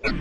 New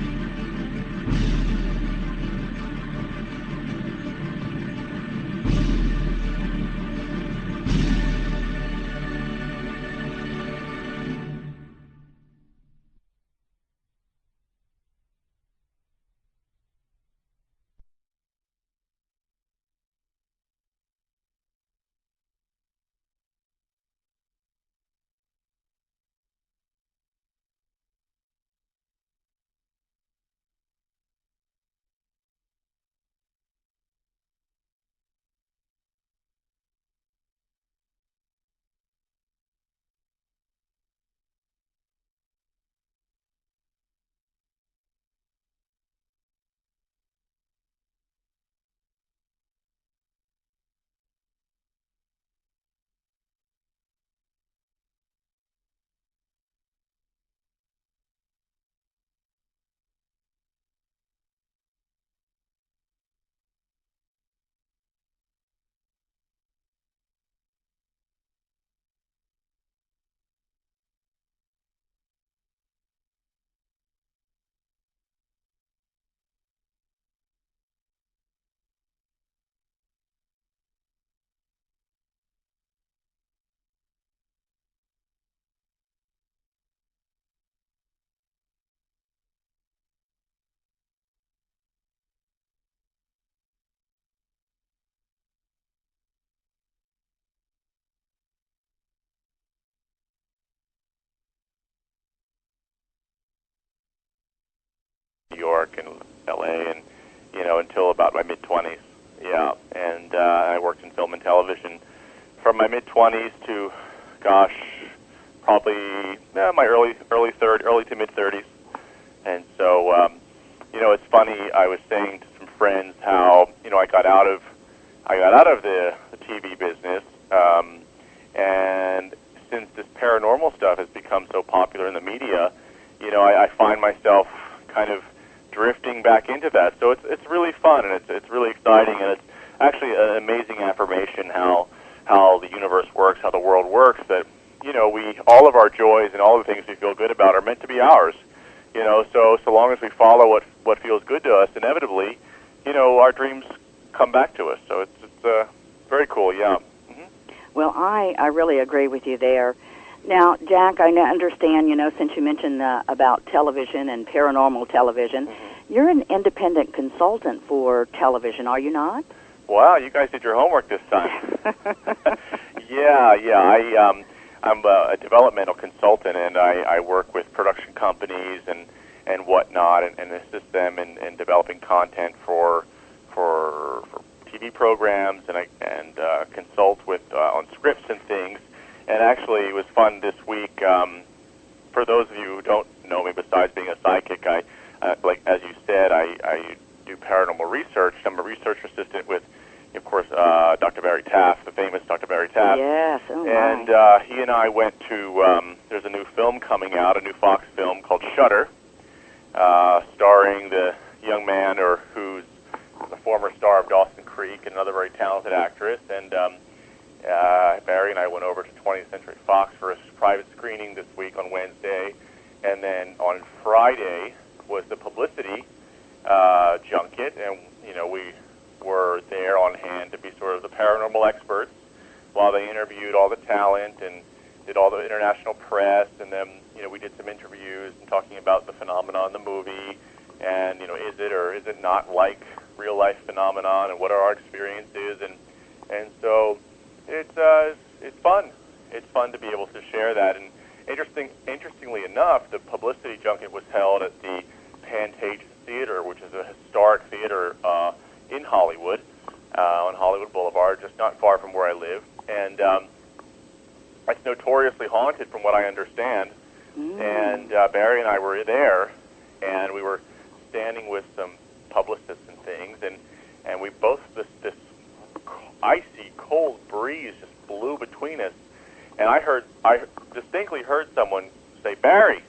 York and L.A. and until about my mid-20s. Yeah, and I worked in film and television from my mid-20s to, gosh, probably my early to mid-30s. And so, it's funny. I was saying to some friends how I got out of the TV business, and since this paranormal stuff has become so popular in the media, I find myself kind of drifting back into that. So it's really fun, and it's really exciting, and it's actually an amazing affirmation how the universe works, how the world works, that we, all of our joys and all the things we feel good about are meant to be ours. So long as we follow what feels good to us, inevitably, our dreams come back to us. So it's very cool, yeah. Mm-hmm. Well, I really agree with you there. Now, Jack, I understand, since you mentioned about television and paranormal television, you're an independent consultant for television, are you not? Wow, you guys did your homework this time. Yeah. I'm a developmental consultant, and I work with production companies and whatnot, and assist them in developing content for TV programs, and I consult with on scripts and things. And actually, it was fun this week. For those of you who don't know me, besides being a sidekick, I like as you said, I do paranormal research. I'm a research assistant with, of course, Dr. Barry Taft, the famous Dr. Barry Taft. Yes, and he and I went to. There's a new film coming out, a new Fox film called Shutter, starring the young man who's the former star of Dawson Creek, and another very talented actress. And Barry and I went over to 20th Century Fox for a private screening this week on Wednesday, and then on Friday was the publicity junket, and we were there on hand to be sort of the paranormal experts while they interviewed all the talent and did all the international press, and then we did some interviews and talking about the phenomenon in the movie, and is it or is it not like real life phenomenon, and what are our experiences, and so it's fun. It's fun to be able to share that. And interestingly enough, the publicity junket was held at the Pantages Theater, which is a historic theater in Hollywood, on Hollywood Boulevard, just not far from where I live. And it's notoriously haunted, from what I understand. And Barry and I were there, and we were standing with some publicists and things, and we both this icy cold breeze just blew between us, and I distinctly heard someone say, "Barry."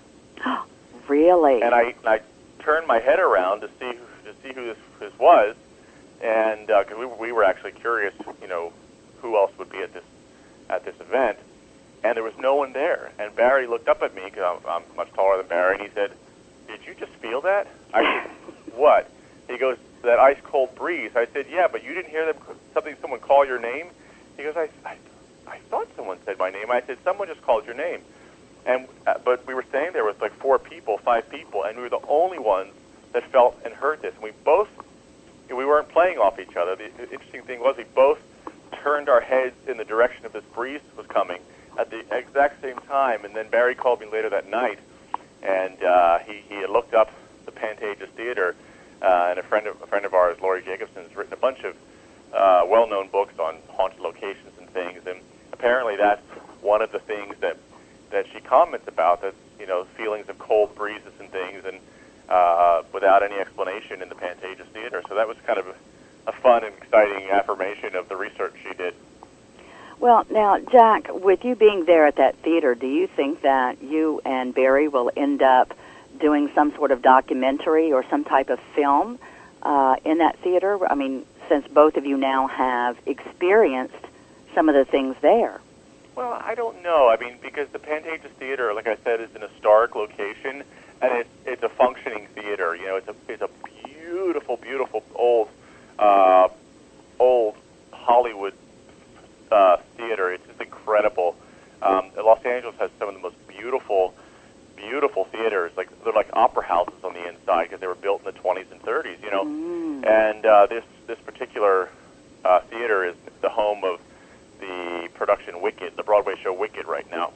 Really? And I turned my head around to see who this was, and because we were actually curious, who else would be at this event, and there was no one there. And Barry looked up at me, because I'm much taller than Barry, and he said, "Did you just feel that? I said, what? He goes, that ice cold breeze. I said, yeah, but you didn't hear someone call your name? He goes, I thought someone said my name. I said, someone just called your name. And but we were staying there with like 5 people, and we were the only ones that felt and heard this. And we weren't playing off each other. The interesting thing was we both turned our heads in the direction of this breeze was coming at the exact same time. And then Barry called me later that night, and he had looked up the Pantages Theater, and a friend of ours, Laurie Jacobson, has written a bunch of well-known books on haunted locations and things. And apparently that's one of the things that she comments about, that, you know, feelings of cold breezes and things, and without any explanation in the Pantages Theater. So that was kind of a fun and exciting affirmation of the research she did. Well, now, Jack, with you being there at that theater, do you think that you and Barry will end up doing some sort of documentary or some type of film in that theater? I mean, since both of you now have experienced some of the things there. Well, I don't know. I mean, because the Pantages Theater, like I said, is an historic location, and it's a functioning theater. You know, it's a beautiful, beautiful old Hollywood theater. It's just incredible. Los Angeles has some of the most beautiful theaters. Like, they're like opera houses on the inside because they were built in the 20s and 30s. You know, and this particular theater is the home of the production Wicked, the Broadway show Wicked, right now.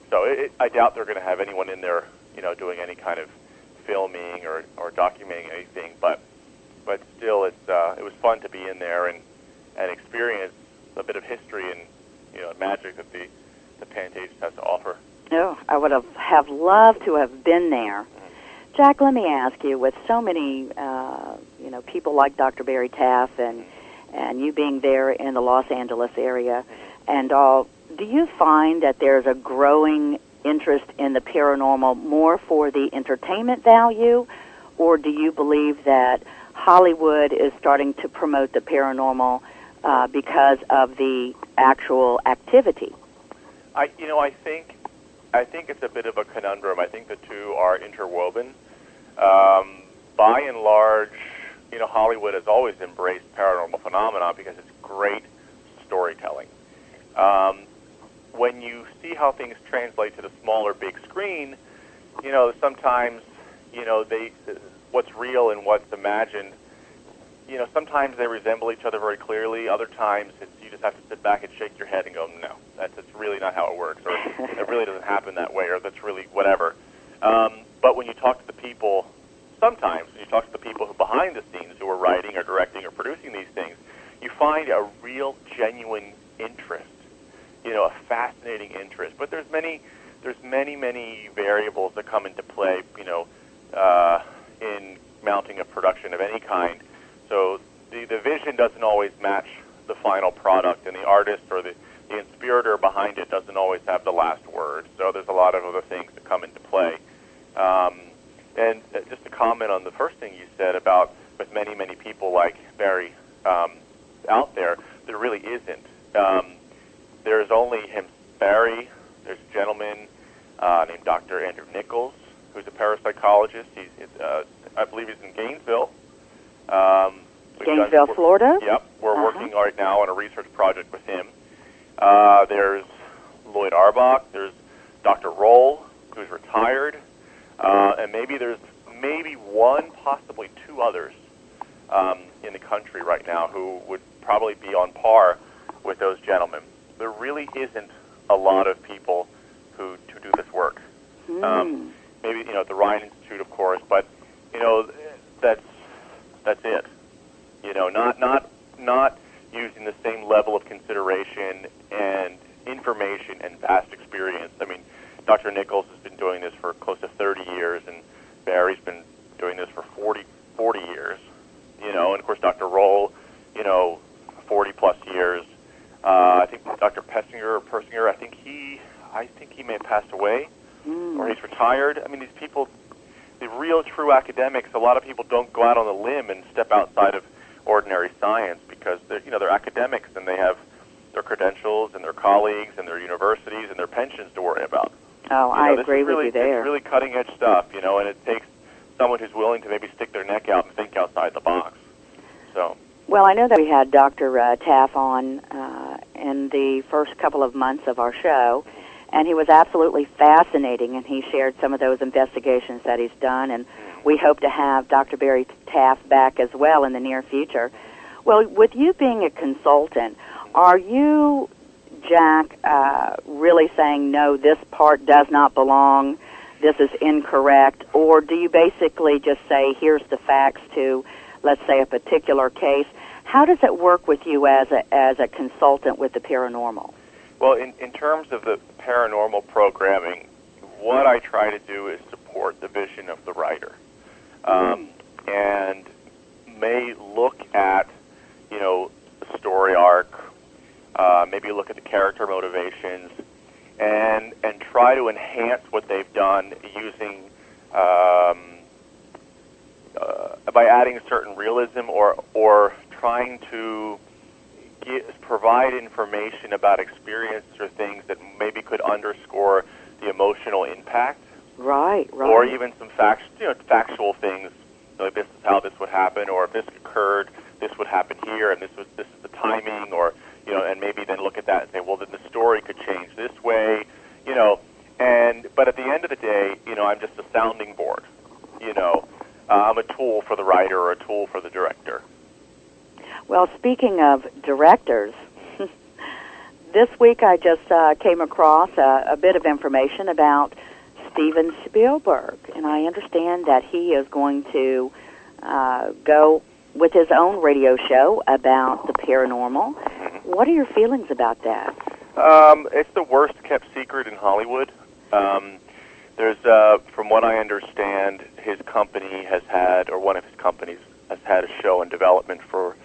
So I doubt they're going to have anyone in there, you know, doing any kind of filming or documenting anything. But still, it was fun to be in there and experience a bit of history and, you know, magic that the Pantages has to offer. Oh, I would have loved to have been there. Jack, let me ask you, with so many, you know, people like Dr. Barry Taff and you being there in the Los Angeles area and all, do you find that there's a growing interest in the paranormal more for the entertainment value, or do you believe that Hollywood is starting to promote the paranormal because of the actual activity? I think it's a bit of a conundrum. I think the two are interwoven. By and large, you know, Hollywood has always embraced paranormal phenomena because it's great storytelling. When you see how things translate to the smaller big screen, you know, sometimes, you know, what's real and what's imagined, you know, sometimes they resemble each other very clearly. Other times, you just have to sit back and shake your head and go, no, that's really not how it works, or it really doesn't happen that way, or that's really whatever. But when you talk to the people, sometimes when you talk to the people who behind the scenes who are writing or directing or producing these things, you find a real, genuine interest, you know, a fascinating interest. But there's many variables that come into play, you know, in mounting a production of any kind. So the vision doesn't always match the final product, and the artist or the inspirator behind it doesn't always have the last word. So there's a lot of other things that come into play. And just to comment on the first thing you said about with many people like Barry out there really isn't. There's only him, Barry. There's a gentleman named Dr. Andrew Nichols, who's a parapsychologist. I believe he's in Gainesville. Gainesville, Florida? Yep. We're working right now on a research project with him. There's Lloyd Arbach. There's Dr. Roll, who's retired. And there's one, possibly two others in the country right now who would probably be on par with those gentlemen. There really isn't a lot of people who do this work. Maybe, you know, at the Ryan Institute, of course, but, you know, that's it. You know, not using the same level of consideration and information and vast experience. I mean, Dr. Nichols has been doing this for close to 30 years, and Barry's been doing this for 40 years. You know, and of course Dr. Roll, you know, 40+ years. I think Dr. Persinger, I think he may have passed away, or he's retired. I mean, these people, the real true academics, a lot of people don't go out on a limb and step outside of ordinary science because they're academics and they have their credentials and their colleagues and their universities and their pensions to worry about. Oh, I agree with you there. It's really cutting edge stuff, you know, and it takes someone who's willing to maybe stick their neck out and think outside the box. So. Well, I know that we had Dr. Taff on in the first couple of months of our show, and he was absolutely fascinating, and he shared some of those investigations that he's done, and we hope to have Dr. Barry Taff back as well in the near future. Well, with you being a consultant, are you, Jack, really saying, no, this part does not belong, this is incorrect, or do you basically just say, here's the facts to, let's say, a particular case? How does it work with you as a consultant with the paranormal? Well, in terms of the paranormal programming, what I try to do is support the vision of the writer, and may look at, the story arc, maybe look at the character motivations, and try to enhance what they've done using by adding a certain realism or trying to provide information about experiences or things that maybe could underscore the emotional impact. Right. Or even some factual things, like this is how this would happen, or if this occurred, this would happen here, and this is the timing, or and maybe then look at that and say, well, then the story could change this way, but at the end of the day, I'm just a sounding board, I'm a tool for the writer or a tool for the director. Well, speaking of directors, this week I just came across a bit of information about Steven Spielberg, and I understand that he is going to go with his own radio show about the paranormal. What are your feelings about that? It's the worst kept secret in Hollywood. There's, from what I understand, his company has had, or one of his companies has had a show in development for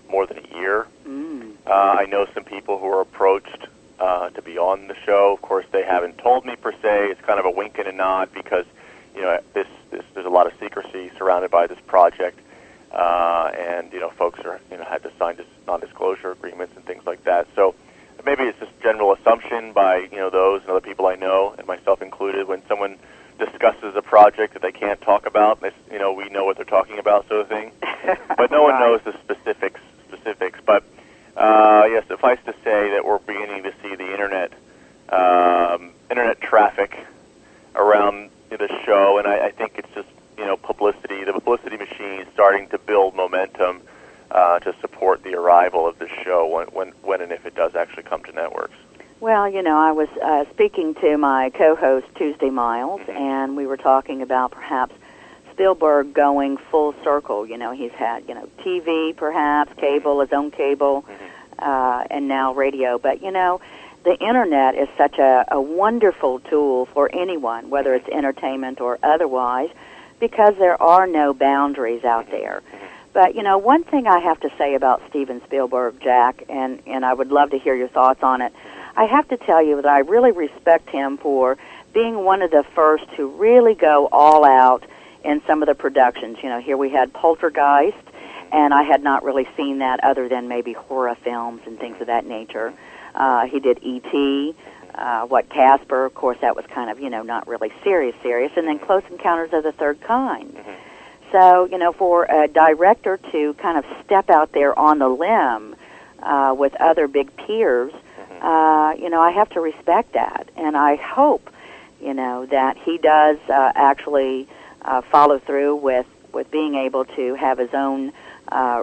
more than a year. I know some people who are approached to be on the show. Of course, they haven't told me per se. It's kind of a wink and a nod because there's a lot of secrecy surrounded by this project, and folks are had to sign non-disclosure agreements and things like that. So maybe it's just general assumption by those and other people I know, and myself included, when someone discusses a project that they can't talk about, we know what they're talking about, sort of thing. But no one knows the specifics. But yes, suffice to say that we're beginning to see the internet traffic around the show, and I think it's just publicity. The publicity machine is starting to build momentum to support the arrival of this show when and if it does actually come to networks. Well, I was speaking to my co-host Tuesday Miles, and we were talking about perhaps Spielberg going full circle. He's had TV, perhaps cable, his own cable, and now radio. But the internet is such a wonderful tool for anyone, whether it's entertainment or otherwise, because there are no boundaries out there. But, one thing I have to say about Steven Spielberg, Jack, and I would love to hear your thoughts on it, I have to tell you that I really respect him for being one of the first to really go all out in some of the productions. Here we had Poltergeist, and I had not really seen that other than maybe horror films and things of that nature. He did E.T., Casper, of course, that was kind of, not really serious, and then Close Encounters of the Third Kind. So, for a director to kind of step out there on the limb with other big peers, I have to respect that. And I hope, that he does actually follow through with being able to have his own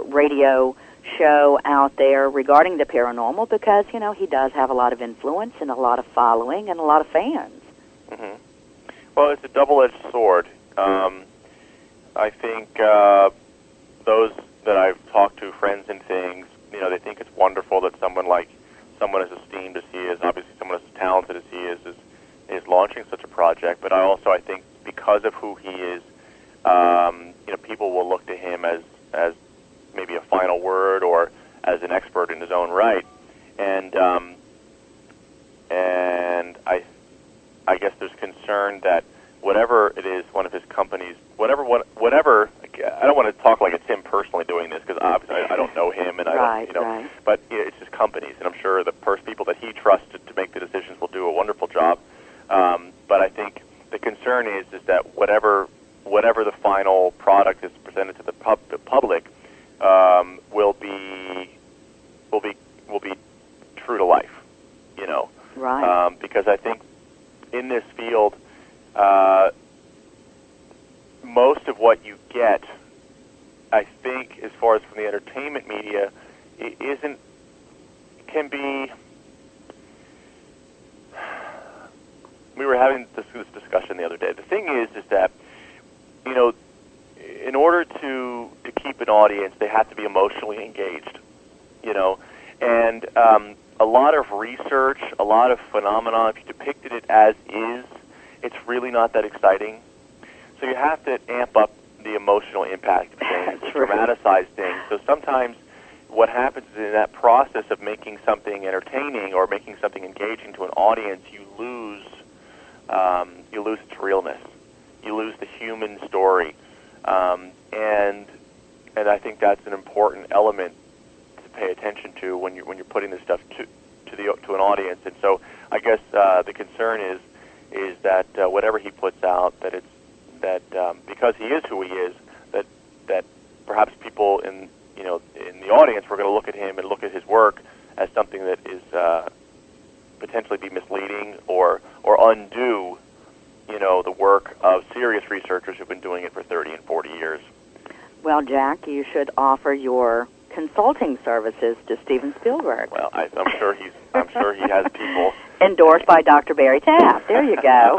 radio show out there regarding the paranormal because, he does have a lot of influence and a lot of following and a lot of fans. Well, it's a double-edged sword. I think those that I've talked to, friends and things, they think it's wonderful that someone as esteemed as he is, obviously someone as talented as he is launching such a project. But I think because of who he is, people will look to him as maybe a final word or as an expert in his own right. And I guess there's concern that whatever it is, one of his companies, whatever, I don't want to talk like it's him personally doing this because obviously I don't know him and I don't, right. But it's just companies, and I'm sure the people that he trusted to make the decisions will do a wonderful job. But I think the concern is that whatever the final product is presented to the public will be true to life, you know. Right. Because I think in this field, most of what you get, I think, as far as from the entertainment media, can be. We were having this discussion the other day. The thing is that, you know, in order to keep an audience, they have to be emotionally engaged, you know, and a lot of research, a lot of phenomena, if you depicted it as is, it's really not that exciting. So you have to amp up the emotional impact of things, dramatize things. So sometimes what happens is in that process of making something entertaining or making something engaging to an audience, you lose its realness. You lose the human story, and I think that's an important element to pay attention to when you're putting this stuff to an audience. And so I guess the concern is that whatever he puts out, that because he is who he is, that perhaps people in the audience were going to look at him and look at his work as something that is potentially be misleading or undo, you know, the work of serious researchers who've been doing it for 30 and 40 years. Well, Jack, you should offer your consulting services to Steven Spielberg. Well, I'm sure he has people endorsed by Dr. Barry Taft. There you go.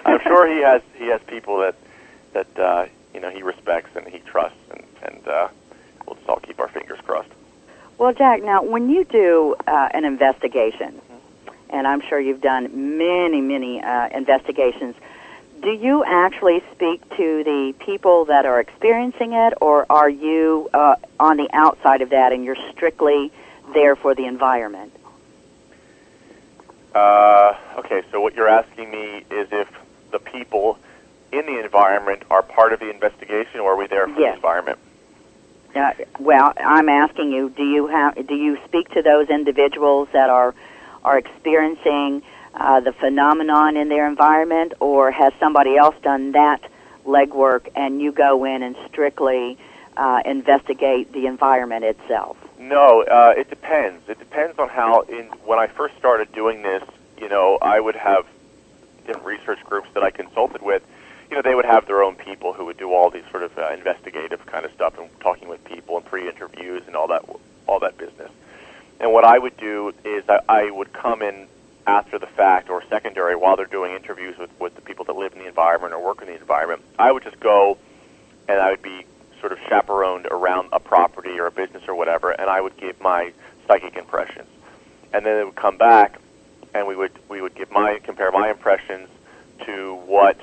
I'm sure he has people that you know, he respects and he trusts, and we'll just all keep our fingers crossed. Well, Jack, now when you do an investigation, and I'm sure you've done many investigations, do you actually speak to the people that are experiencing it, or are you on the outside of that and you're strictly there for the environment? Okay, so what you're asking me is if the people in the environment are part of the investigation, or are we there for the environment? Well, I'm asking you, do you speak to those individuals that are experiencing the phenomenon in their environment, or has somebody else done that legwork and you go in and strictly investigate the environment itself? No, it depends. It depends on how. When I first started doing this, you know, I would have different research groups that I consulted with. You know, they would have their own people who would do all these sort of investigative kind of stuff and talking with people and pre-interviews and all that business. And what I would do is I would come in after the fact or secondary while they're doing interviews with the people that live in the environment or work in the environment. I would just go and I would be sort of chaperoned around a property or a business or whatever, and I would give my psychic impressions. And then it would come back, and we would compare my impressions to what,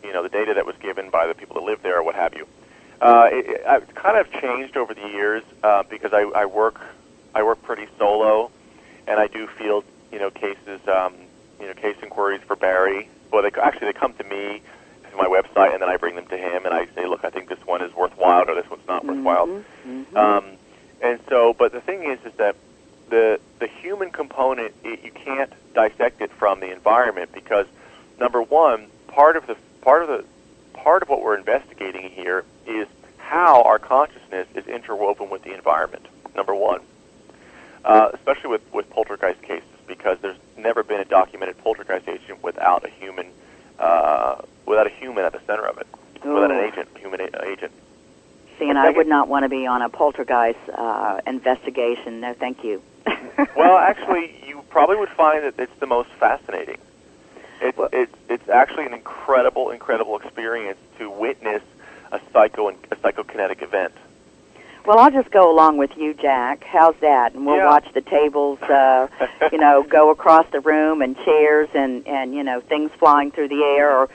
you know, the data that was given by the people that live there or what have you. I've kind of changed over the years because I work pretty solo, and I do field, you know, cases, case inquiries for Barry. Well, they come to me to my website, and then I bring them to him, and I say, look, I think this one is worthwhile, or this one's not worthwhile. Mm-hmm. And so, but the thing is that the human component, you can't dissect it from the environment because, number one, part of what we're investigating here is how our consciousness is interwoven with the environment. Number one, especially with poltergeist cases, because there's never been a documented poltergeist agent without a human at the center of it, without an human agent. See, and I would not want to be on a poltergeist investigation. No, thank you. Well, actually, you probably would find that it's the most fascinating. It's actually an incredible experience to witness a psychokinetic event. Well, I'll just go along with you, Jack. How's that? And we'll watch the tables, go across the room, and chairs, and things flying through the air, or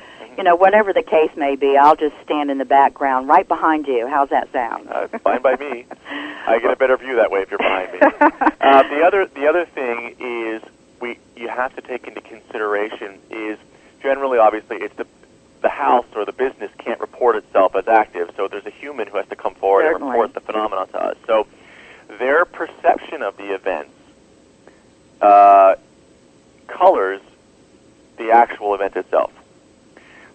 whatever the case may be. I'll just stand in the background, right behind you. How's that sound? It's fine by me. I get a better view that way if you're behind me. The other thing is you have to take into consideration is generally, obviously, it's the house or the business can't report itself as active, so there's a human who has to come forward and report the phenomenon to us. So their perception of the events colors the actual event itself.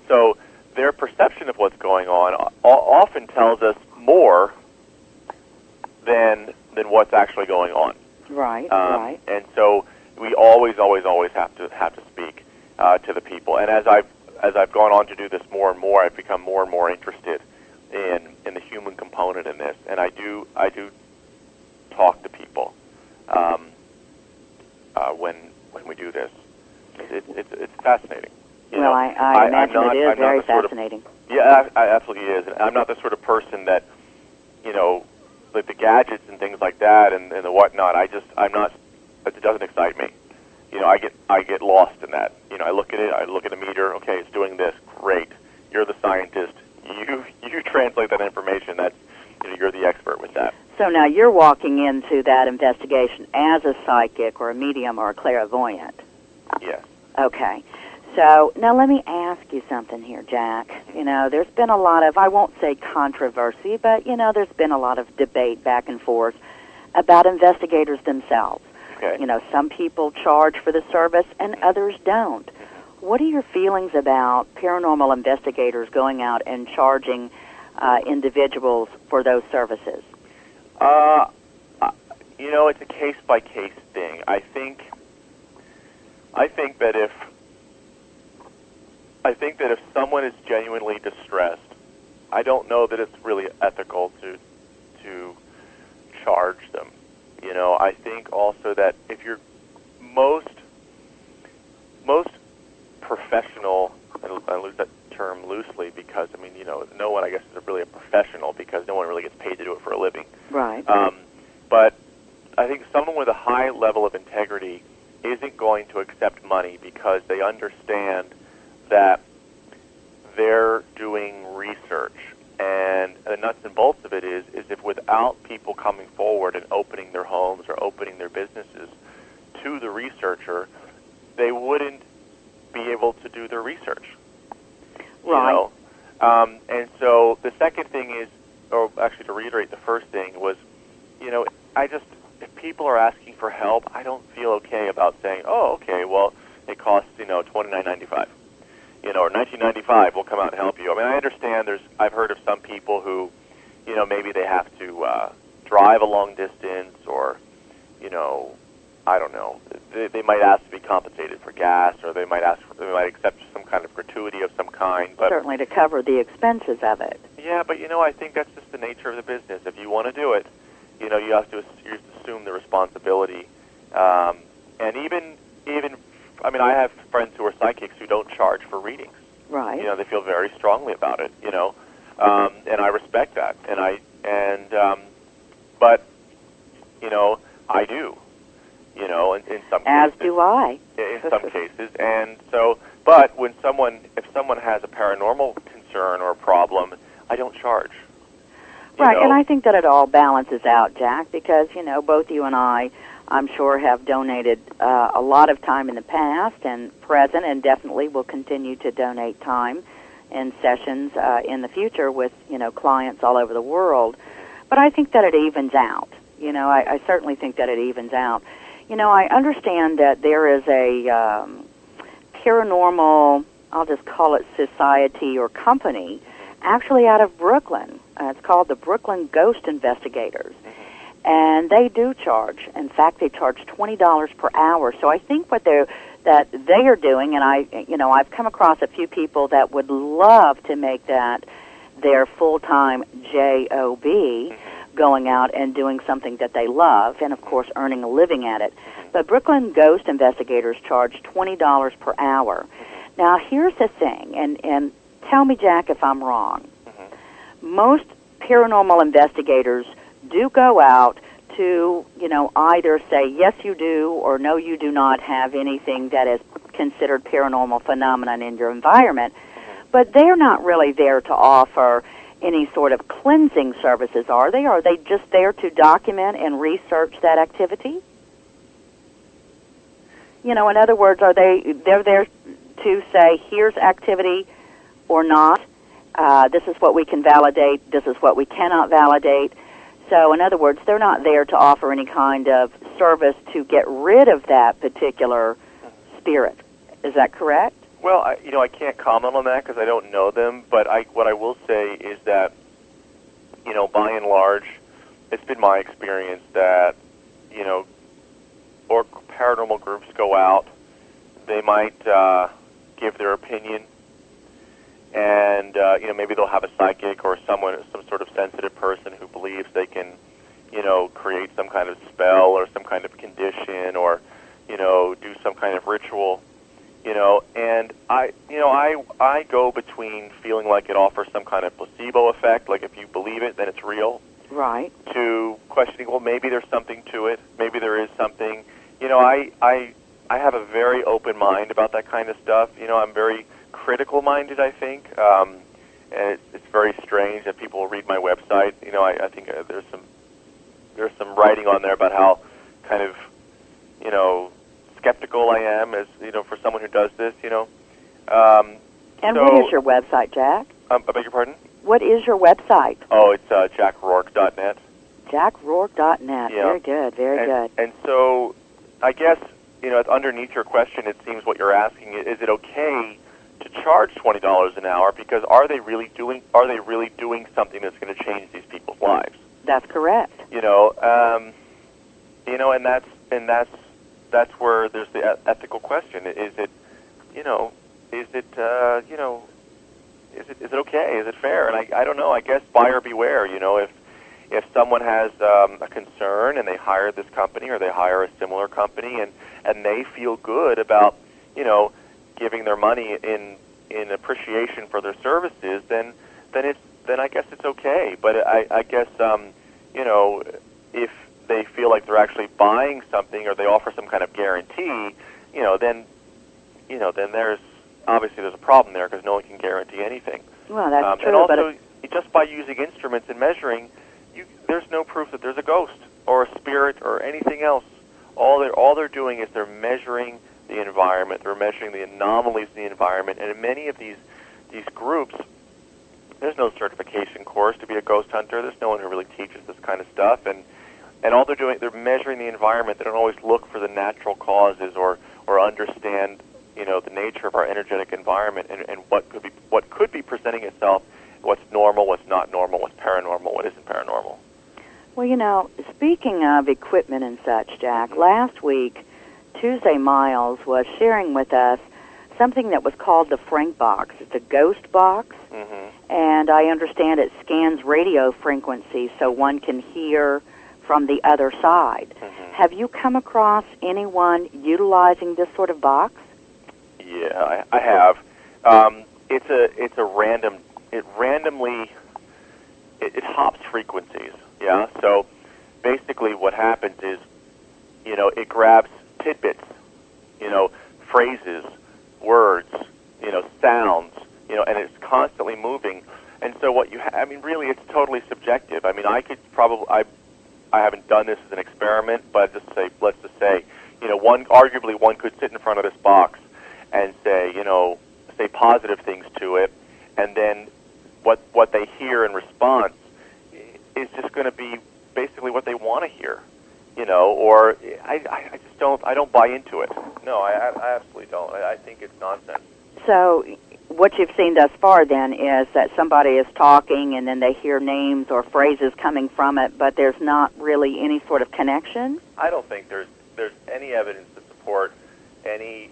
So their perception of what's going on often tells us more than what's actually going on. Right, right. And so we always have to speak to the people. And as I've gone on to do this more and more, I've become more and more interested in the human component in this. And I do talk to people when we do this. It's fascinating. Well, I imagine it is very fascinating. Yeah, I absolutely is. And I'm not the sort of person that, like the gadgets and things like that and the whatnot. I'm not. It doesn't excite me. I get lost in that. I look at it. I look at a meter. Okay, it's doing this. Great. You're the scientist. You translate that information. That's you're the expert with that. So now you're walking into that investigation as a psychic or a medium or a clairvoyant. Yes. Okay. So now let me ask you something here, Jack. There's been a lot of, I won't say controversy, but, there's been a lot of debate back and forth about investigators themselves. Okay. Some people charge for the service and others don't. What are your feelings about paranormal investigators going out and charging individuals for those services? It's a case-by-case thing. I think that if someone is genuinely distressed, I don't know that it's really ethical to charge them. I think also that if you're most professional, and I use that term loosely because no one I guess is really a professional because no one really gets paid to do it for a living. Right. But I think someone with a high level of integrity isn't going to accept money because they understand that they're doing research. And the nuts and bolts of it is if without people coming forward and opening their homes or opening their businesses to the researcher, they wouldn't be able to do their research. Right. And so the second thing is, or actually to reiterate the first thing was, if people are asking for help, I don't feel okay about saying, oh, okay, well, it costs, $29.95. Or $19.95, we'll come out and help you. I mean, I understand I've heard of some people who, maybe they have to drive a long distance or, I don't know. They might ask to be compensated for gas or they might accept some kind of gratuity of some kind. But certainly to cover the expenses of it. Yeah, but, I think that's just the nature of the business. If you want to do it, you have to assume the responsibility. And even I have friends who are psychics who don't charge for readings. Right. They feel very strongly about it. And I respect that. But I do. In some cases. As do I. In some cases, and so, but if someone has a paranormal concern or a problem, I don't charge. Right, and I think that it all balances out, Jack, because, both you and I'm sure, have donated a lot of time in the past and present and definitely will continue to donate time in sessions in the future with, clients all over the world. But I think that it evens out. I certainly think that it evens out. I understand that there is a paranormal, I'll just call it society or company, actually out of Brooklyn. It's called the Brooklyn Ghost Investigators. And they do charge. In fact, they charge $20 per hour. So I think what they are doing, and I've come across a few people that would love to make that their full-time job, going out and doing something that they love, and of course earning a living at it. But Brooklyn Ghost Investigators charge $20 per hour. Now here's the thing, and tell me, Jack, if I'm wrong. Most paranormal investigators do go out to, either say yes you do or no you do not have anything that is considered paranormal phenomenon in your environment, but they're not really there to offer any sort of cleansing services, are they? Are they just there to document and research that activity? In other words, they're there to say, here's activity or not, this is what we can validate, this is what we cannot validate. So, in other words, they're not there to offer any kind of service to get rid of that particular spirit. Is that correct? Well, I can't comment on that because I don't know them, but what I will say is that by and large, it's been my experience that, or paranormal groups go out, they might give their opinion, and maybe they'll have a psychic or some sort of sensitive person who believes they can, create some kind of spell or some kind of condition or, do some kind of ritual, and I go between feeling like it offers some kind of placebo effect, like if you believe it, then it's real. Right. To questioning, well, maybe there's something to it. Maybe there is something. I have a very open mind about that kind of stuff. I'm very critical-minded, I think. And it's very strange that people read my website. I think there's some writing on there about how kind of, skeptical I am as, for someone who does this, And what is your website, Jack? I beg your pardon? What is your website? Oh, it's jackrourke.net. jackrourke.net. Yeah. Very good, very good. And so, I guess, underneath your question, it seems what you're asking is it okay to charge $20 an hour? Because are they really doing something that's going to change these people's lives? That's correct. That's where there's the ethical question. Is it okay? Is it fair? And I don't know. I guess buyer beware. If someone has a concern and they hire this company or they hire a similar company and they feel good about giving their money in appreciation for their services, then I guess it's okay. But I guess if they feel like they're actually buying something or they offer some kind of guarantee, then there's obviously there's a problem there because no one can guarantee anything. Well, that's true. And also, just by using instruments and measuring, there's no proof that there's a ghost or a spirit or anything else. All they're doing is they're measuring the environment. They're measuring the anomalies in the environment. And in many of these groups, there's no certification course to be a ghost hunter. There's no one who really teaches this kind of stuff. And all they're doing, they're measuring the environment. They don't always look for the natural causes or understand, the nature of our energetic environment and what could be presenting itself, what's normal, what's not normal, what's paranormal, what isn't paranormal. Well, speaking of equipment and such, Jack, last week, Tuesday Miles was sharing with us something that was called the Frank Box. It's a ghost box, and I understand it scans radio frequencies so one can hear from the other side. Have you come across anyone utilizing this sort of box? Yeah, I have. It's a random. It randomly it hops frequencies. Yeah. So basically, what happens is, it grabs tidbits, phrases, words, sounds, and it's constantly moving. And so what really, it's totally subjective. I could probably I haven't done this as an experiment, but let's just say, arguably one could sit in front of this box and say positive things to it, and then what they hear in response is just going to be basically what they want to hear, or I just don't buy into it. No, I absolutely don't. I think it's nonsense. So what you've seen thus far, then, is that somebody is talking and then they hear names or phrases coming from it, but there's not really any sort of connection? I don't think there's any evidence to support any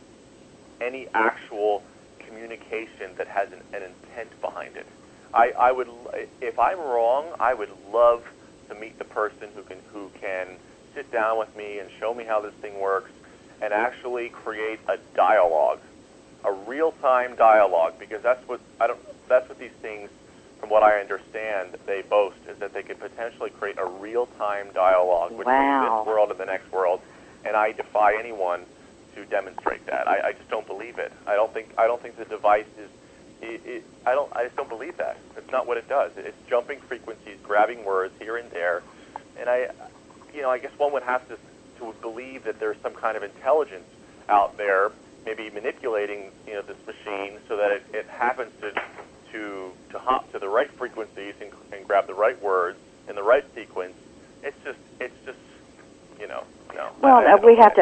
actual communication that has an intent behind it. I would, if I'm wrong, I would love to meet the person who can sit down with me and show me how this thing works and actually create a dialogue. A real-time dialogue, because that's what these things, from what I understand, they boast, is that they could potentially create a real-time dialogue between this world and the next world, and I defy anyone to demonstrate that. I just don't believe it. I don't think the device is. I just don't believe that. It's not what it does. It's jumping frequencies, grabbing words here and there, and I guess one would have to believe that there's some kind of intelligence out there, maybe manipulating this machine so that it happens to hop to the right frequencies and grab the right words in the right sequence. It's just no. Well, we have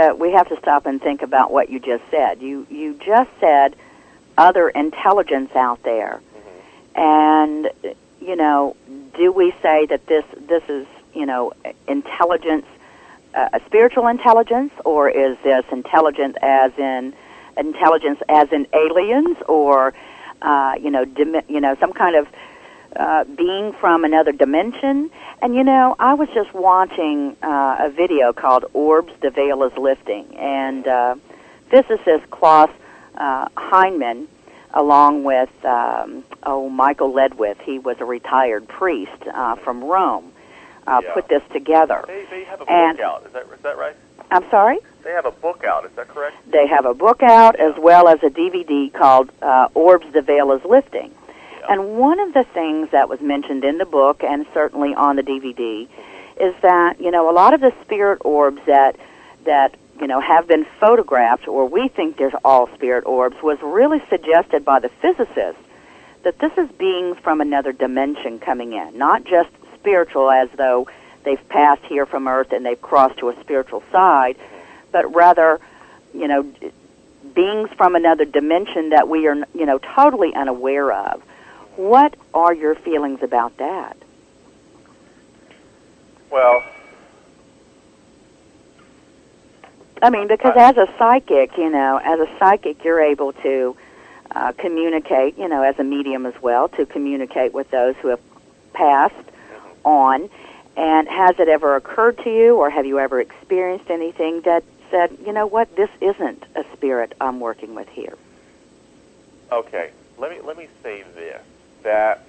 to stop and think about what you just said. You just said other intelligence out there, and do we say that this is, intelligence, a spiritual intelligence, or is this intelligence as in aliens, or some kind of being from another dimension? And I was just watching a video called "Orbs: The Veil Is Lifting," and physicist Klaus Heinemann, along with Michael Ledwith, he was a retired priest from Rome, put this together. They have a book out. Is that right? I'm sorry? They have a book out. Is that correct? They have a book out as well as a DVD called Orbs: The Veil Is Lifting. Yeah. And one of the things that was mentioned in the book and certainly on the DVD is that, a lot of the spirit orbs that have been photographed, or we think they're all spirit orbs, was really suggested by the physicists that this is beings from another dimension coming in, not just spiritual as though they've passed here from Earth and they've crossed to a spiritual side, but rather, beings from another dimension that we are, totally unaware of. What are your feelings about that? Well, I mean, because as a psychic, you're able to communicate, as a medium as well, to communicate with those who have passed on. And has it ever occurred to you, or have you ever experienced anything that said, what, this isn't a spirit I'm working with here? Okay, let me say this, that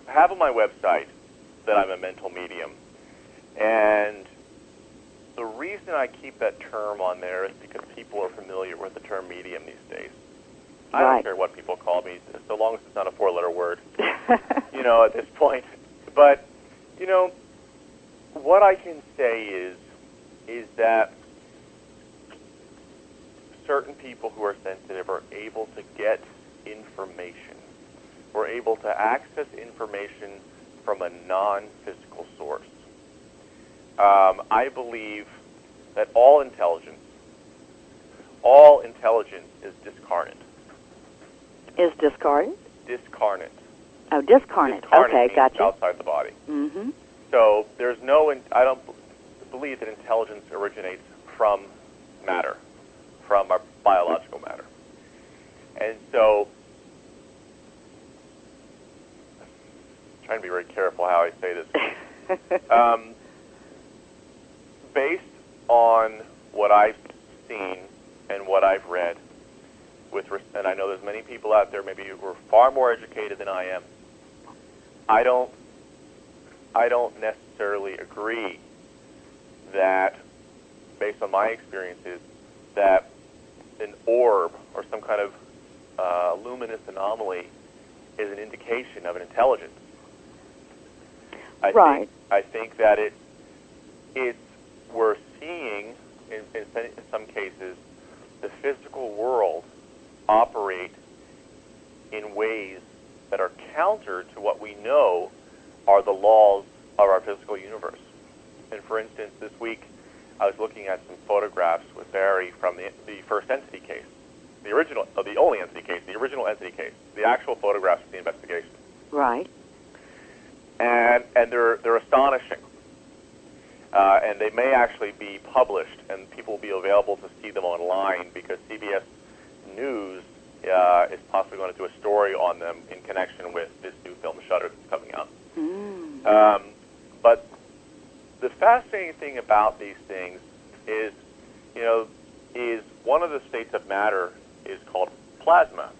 I have on my website that I'm a mental medium, and the reason I keep that term on there is because people are familiar with the term medium these days. I don't care what people call me, so long as it's not a four-letter word, at this point. But, what I can say is that certain people who are sensitive are able to get information. We're able to access information from a non-physical source. I believe that all intelligence is discarnate. Is discarnate? Discarnate. Oh, discarnate. Okay, gotcha. Outside the body. Mm-hmm. So I don't believe that intelligence originates from matter, from our biological matter. And so, I'm trying to be very careful how I say this. Based on what I've seen and what I've read, and I know there's many people out there maybe who are far more educated than I am, I don't necessarily agree that, based on my experiences, that an orb or some kind of luminous anomaly is an indication of an intelligence. I think that we're seeing, in some cases, the physical world operate in ways that are counter to what we know are the laws of our physical universe. And for instance, this week I was looking at some photographs with Barry from the first entity case, the only entity case, the original entity case, the actual photographs of the investigation. Right. And they're astonishing. And they may actually be published, and people will be available to see them online because CBS News is possibly going to do a story on them in connection with this new film, Shudder, that's coming out. Mm. But the fascinating thing about these things is one of the states of matter is called plasma.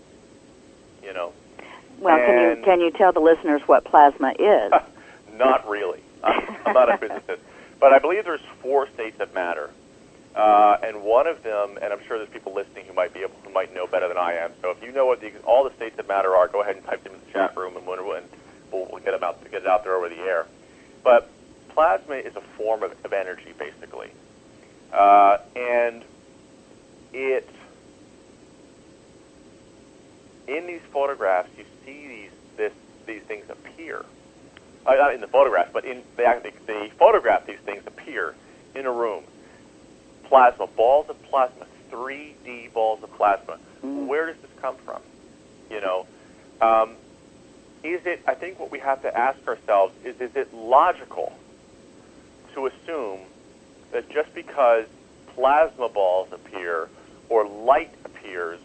Well, can you tell the listeners what plasma is? Not really. I'm not a physicist. But I believe there's 4 states of matter. And one of them, and I'm sure there's people listening who might know better than I am. So if you know what all the states of matter are, go ahead and type them in the chat room, and we'll get it out there over the air. But plasma is a form of energy, basically, and in these photographs you see these things appear. Not in the photographs, but in the photograph, these things appear in a room. Plasma, balls of plasma, 3D balls of plasma. Where does this come from? I think what we have to ask ourselves is it logical to assume that just because plasma balls appear, or light appears,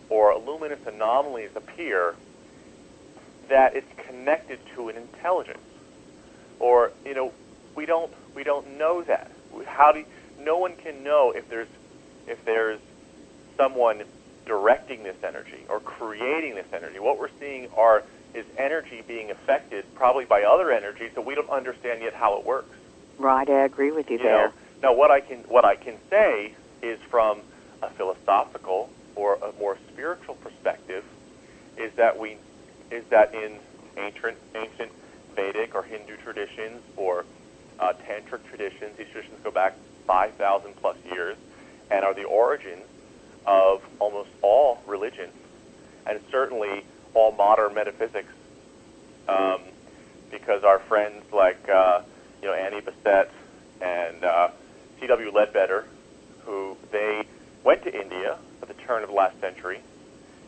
or luminous anomalies appear, that it's connected to an intelligence? Or, we don't know that. No one can know if there's someone directing this energy or creating this energy. What we're seeing is energy being affected probably by other energies that we don't understand yet how it works. Right, I agree with you there. Now, what I can say is, from a philosophical or a more spiritual perspective, is that in ancient Vedic or Hindu traditions or tantric traditions, these traditions go back 5,000 plus years and are the origins of almost all religions, and certainly all modern metaphysics, because our friends like Annie Besant and C.W. Ledbetter, who they went to India at the turn of the last century,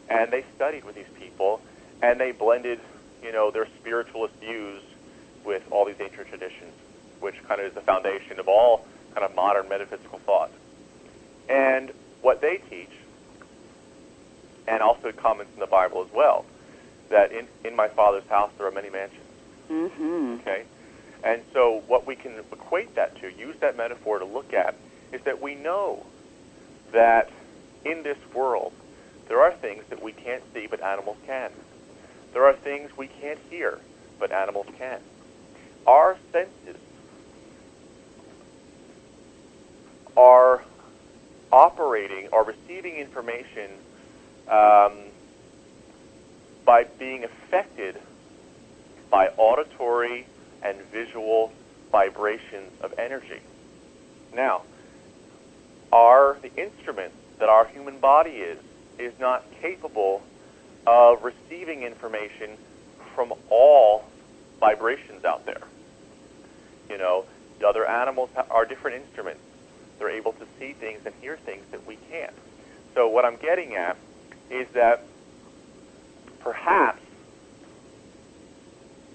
and they studied with these people, and they blended their spiritualist views with all these ancient traditions, which kind of is the foundation of all kind of modern metaphysical thought. And what they teach, and also comments in the Bible as well, that in my Father's house there are many mansions. Mm-hmm. Okay? And so what we can equate that to, use that metaphor to look at, is that we know that in this world there are things that we can't see but animals can. There are things we can't hear but animals can. Our senses are operating or receiving information by being affected by auditory and visual vibrations of energy. Now, the instrument that our human body is not capable of receiving information from all vibrations out there. The other animals are different instruments. They're able to see things and hear things that we can't. So what I'm getting at is that perhaps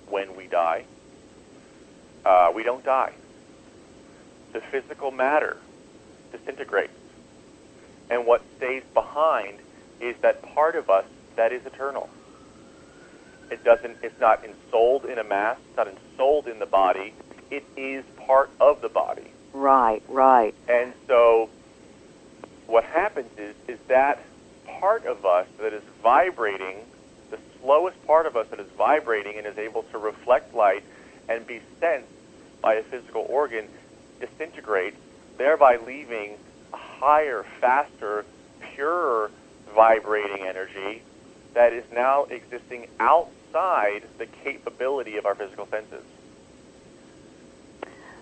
when we die, we don't die. The physical matter disintegrates. And what stays behind is that part of us that is eternal. It's not ensouled in a mass, it's not ensouled in the body, it is part of the body. Right, right. And so what happens is that part of us that is vibrating, the slowest part of us that is vibrating and is able to reflect light and be sensed by a physical organ, disintegrates, thereby leaving a higher, faster, purer vibrating energy that is now existing outside the capability of our physical senses.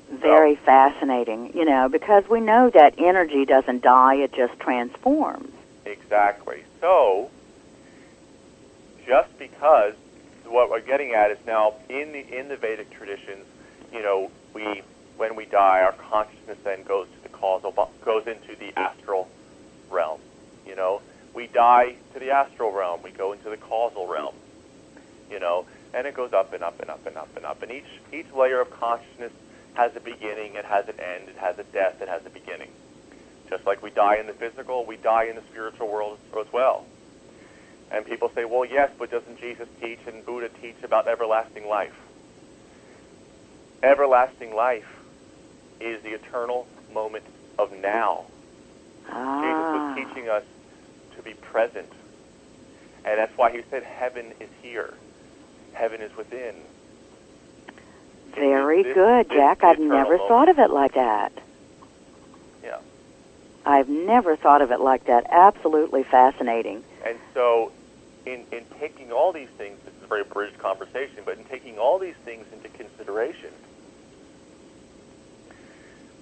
Very fascinating, because we know that energy doesn't die, it just transforms. Exactly. So, just because what we're getting at is now in the Vedic traditions, when we die, our consciousness then goes into the astral realm. We die to the astral realm, we go into the causal realm, and it goes up and up and up and up and up. And each layer of consciousness has a beginning, it has an end, it has a death, it has a beginning. Just like we die in the physical, we die in the spiritual world as well. And people say, well, yes, but doesn't Jesus teach and Buddha teach about everlasting life? Everlasting life is the eternal moment of now. Jesus was teaching us to be present. And that's why he said heaven is here. Heaven is within. Very good, Jack. I've never thought of it like that. Yeah. I've never thought of it like that. Absolutely fascinating. And so, in taking all these things, this is a very abridged conversation, but in taking all these things into consideration,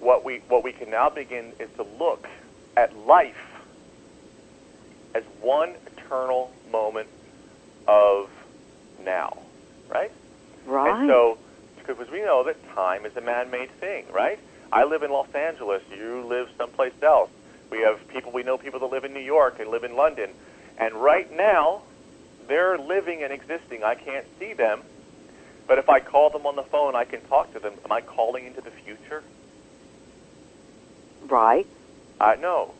what we can now begin is to look at life as one eternal moment of now, right? Right. And so, because we know that time is a man-made thing, right? I live in Los Angeles. You live someplace else. We know people that live in New York and live in London. And right now, they're living and existing. I can't see them, but if I call them on the phone, I can talk to them. Am I calling into the future? Right. No.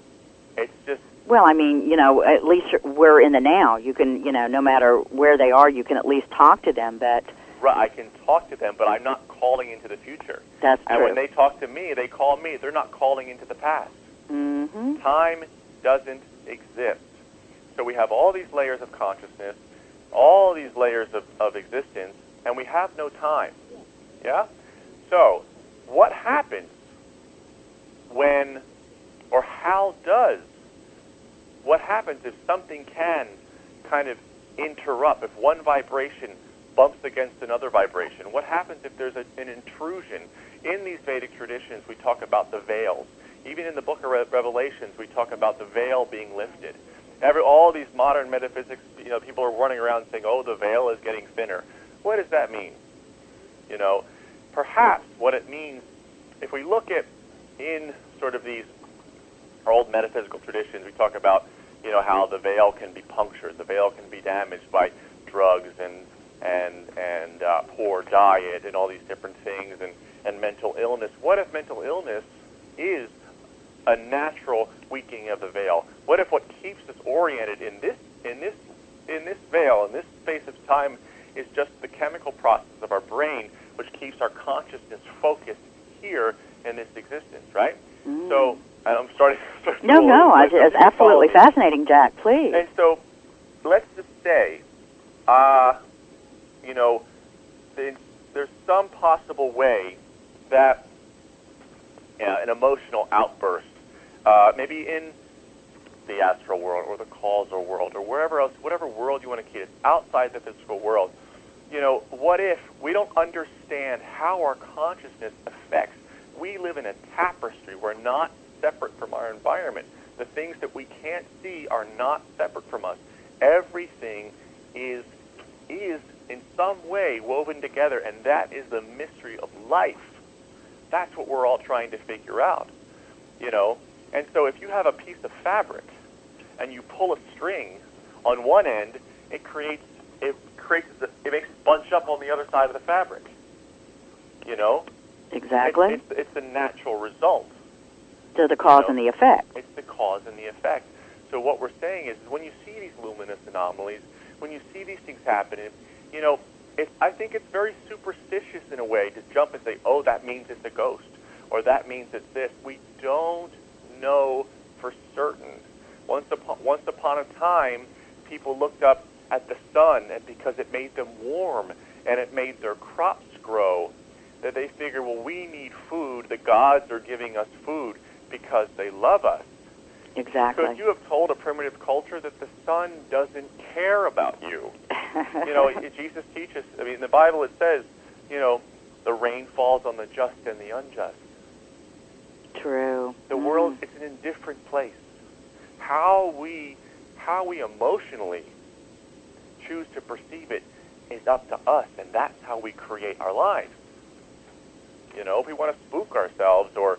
It's just... Well, I mean, you know, at least we're in the now. You can, you know, no matter where they are, you can at least talk to them, but... Right, I can talk to them, but I'm not calling into the future. That's and true. when they talk to me, they call me. They're not calling into the past. Mm-hmm. Time doesn't exist. So we have all these layers of consciousness, all these layers of existence, and we have no time. Yeah? So, what happens when, or how does, what happens if something can kind of interrupt, if one vibration bumps against another vibration? What happens if there's an intrusion? In these Vedic traditions, we talk about the veils. Even in the book of Revelations, we talk about the veil being lifted. All these modern metaphysics, you know, people are running around saying, oh, the veil is getting thinner. What does that mean? You know, perhaps what it means, if we look at in sort of these old metaphysical traditions, we talk about, you know, how the veil can be punctured, the veil can be damaged by drugs and poor diet and all these different things and mental illness. What if mental illness is a natural weakening of the veil? What if what keeps us oriented in this veil, in this space of time, is just the chemical process of our brain, which keeps our consciousness focused here in this existence, right? Mm. So, and I'm starting. No, it's absolutely fascinating, Jack. Please. And so, let's just say, you know, there's some possible way that an emotional outburst, maybe in the astral world or the causal world or wherever else, whatever world you want to keep it, outside the physical world, you know, what if we don't understand how our consciousness affects? We live in a tapestry. We're not separate from our environment. The things that we can't see are not separate from us. Everything is in some way woven together, and that is the mystery of life. That's what we're all trying to figure out, you know. And so if you have a piece of fabric and you pull a string on one end, it makes it bunch up on the other side of the fabric, you know. Exactly. It's the natural result. So the cause and the effect. It's the cause and the effect. So what we're saying is when you see these luminous anomalies, when you see these things happening, you know, I think it's very superstitious in a way to jump and say, oh, that means it's a ghost, or that means it's this. We don't know for certain. Once upon a time, people looked up at the sun, and because it made them warm and it made their crops grow, that they figure, well, we need food. The gods are giving us food because they love us. Exactly. Could you have told a primitive culture that the sun doesn't care about you? You know, Jesus teaches, I mean, in the Bible it says, you know, the rain falls on the just and the unjust. True. The world is an indifferent place. How we emotionally choose to perceive it is up to us, and that's how we create our lives. You know, if we want to spook ourselves or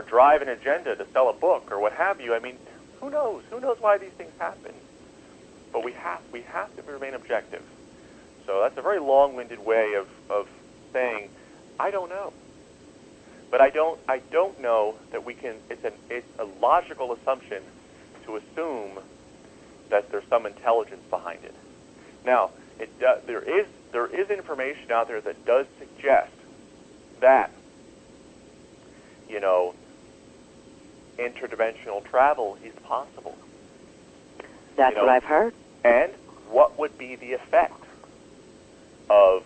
drive an agenda to sell a book or what have you, I mean, who knows? Who knows why these things happen? But we have to remain objective. So that's a very long-winded way of saying, I don't know. But I don't know that we can. It's a logical assumption to assume that there's some intelligence behind it. Now, there is information out there that does suggest that, you know, interdimensional travel is possible. That's what I've heard. And what would be the effect of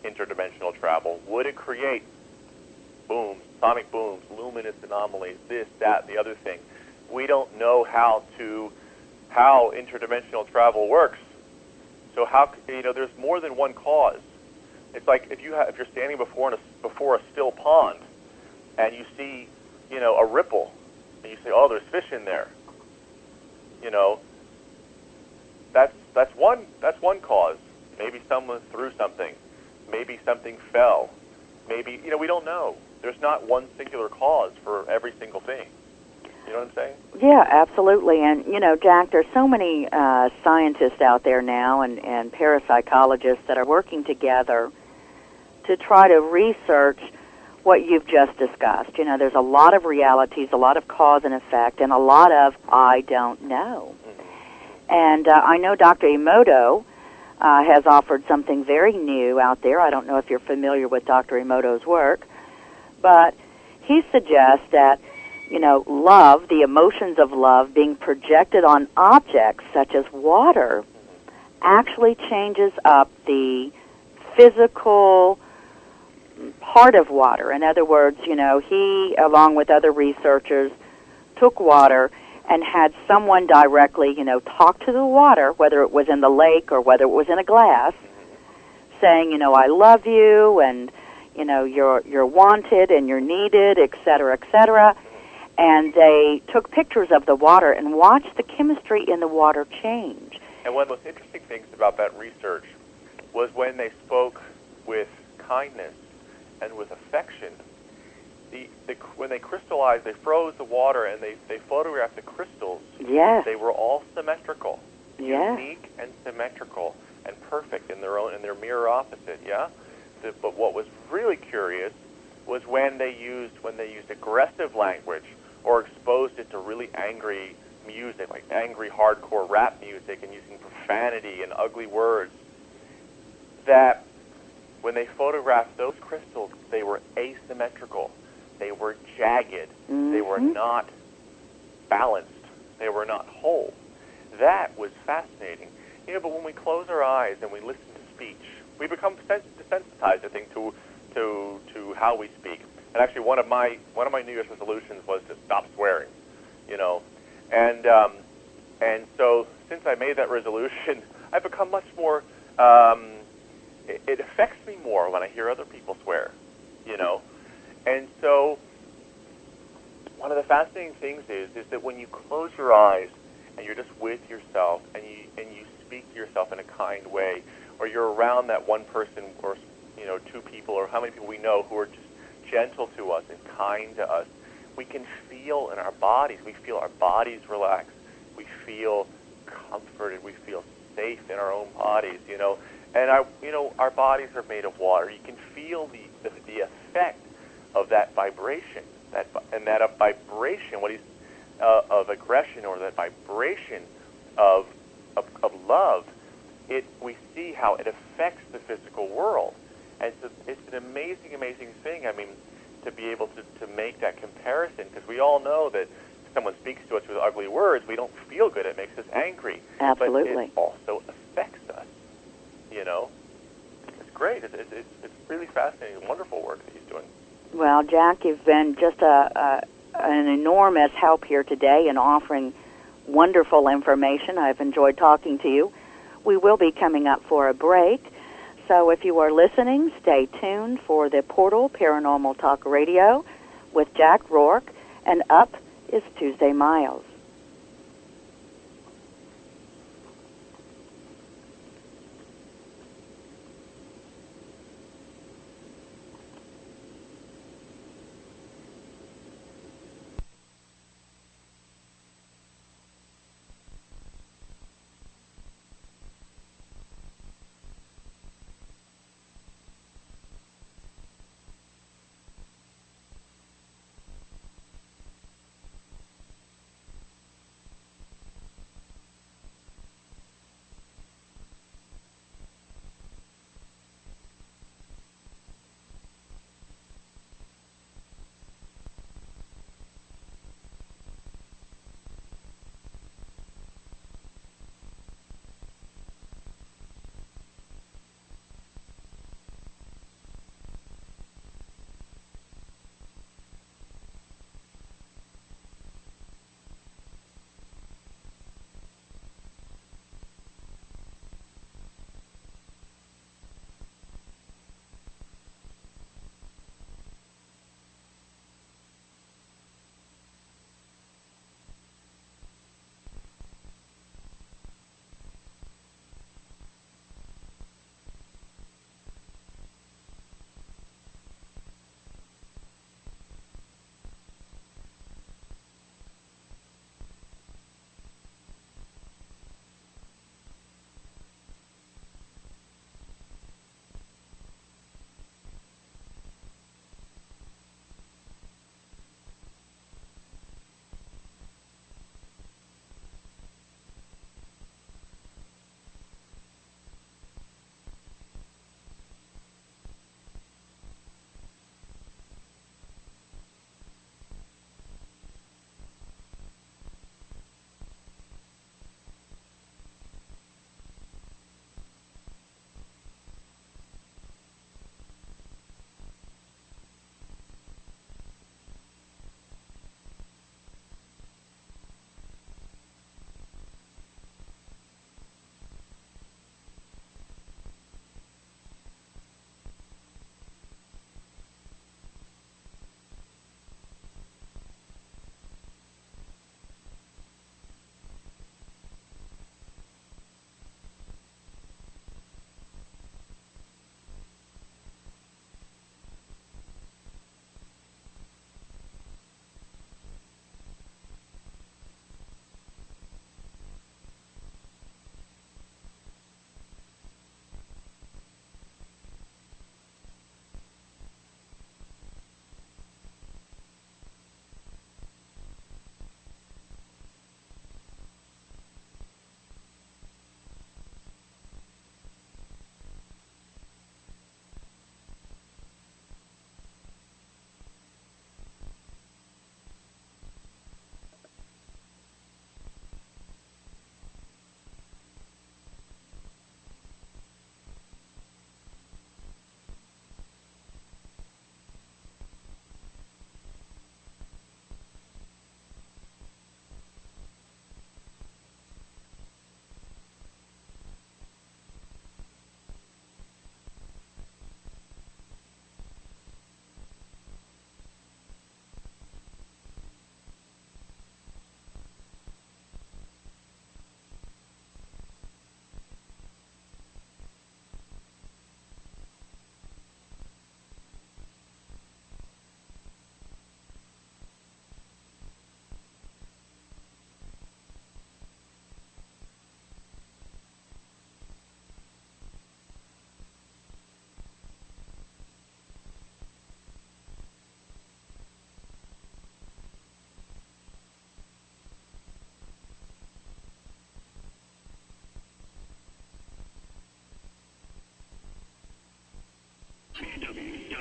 interdimensional travel? Would it create booms, sonic booms, luminous anomalies, this, that, the other thing? We don't know how interdimensional travel works. So there's more than one cause. It's like if you're standing before a still pond and you see, you know, a ripple, and you say, oh, there's fish in there. You know, that's one cause. Maybe someone threw something. Maybe something fell. Maybe, you know, we don't know. There's not one singular cause for every single thing. You know what I'm saying? Yeah, absolutely. And, you know, Jack, there's so many scientists out there now and parapsychologists that are working together to try to research what you've just discussed. You know, there's a lot of realities, a lot of cause and effect, and a lot of I don't know. And I know Dr. Emoto has offered something very new out there. I don't know if you're familiar with Dr. Emoto's work, but he suggests that, you know, love, the emotions of love being projected on objects such as water actually changes up the physical part of water. In other words, you know, he, along with other researchers, took water and had someone directly, you know, talk to the water, whether it was in the lake or whether it was in a glass, saying, you know, I love you, and, you know, you're wanted and you're needed, et cetera, et cetera. And they took pictures of the water and watched the chemistry in the water change. And one of the most interesting things about that research was when they spoke with kindness and with affection. When they crystallized, they froze the water and they photographed the crystals. Yes. They were all symmetrical, Yes. unique and symmetrical and perfect in their mirror opposite. Yeah. But what was really curious was when they used aggressive language or exposed it to really angry music, like angry hardcore rap music, and using profanity and ugly words. That when they photographed those crystals, they were asymmetrical. They were jagged. They were not balanced. They were not whole. That was fascinating. You know, but when we close our eyes and we listen to speech, we become desensitized, I think, to how we speak. And actually, one of my New Year's resolutions was to stop swearing. You know, and so since I made that resolution, I've become much more. It affects me more when I hear other people swear. You know. And so, one of the fascinating things is that when you close your eyes and you're just with yourself and you speak to yourself in a kind way, or you're around that one person or, you know, two people or how many people we know who are just gentle to us and kind to us, we can feel in our bodies. We feel our bodies relax. We feel comforted. We feel safe in our own bodies. You know, and our bodies are made of water. You can feel the effect of that vibration, that vibration, of aggression, or that vibration of love. We see how it affects the physical world, and so it's an amazing thing. I mean, to be able to make that comparison, because we all know that if someone speaks to us with ugly words, we don't feel good. It makes us angry. Absolutely. But it also affects us. You know, it's great. It's really fascinating, wonderful work that he's doing. Well, Jack, you've been just an enormous help here today in offering wonderful information. I've enjoyed talking to you. We will be coming up for a break, so if you are listening, stay tuned for the Portal Paranormal Talk Radio with Jack Rourke, and up is Tuesday Miles.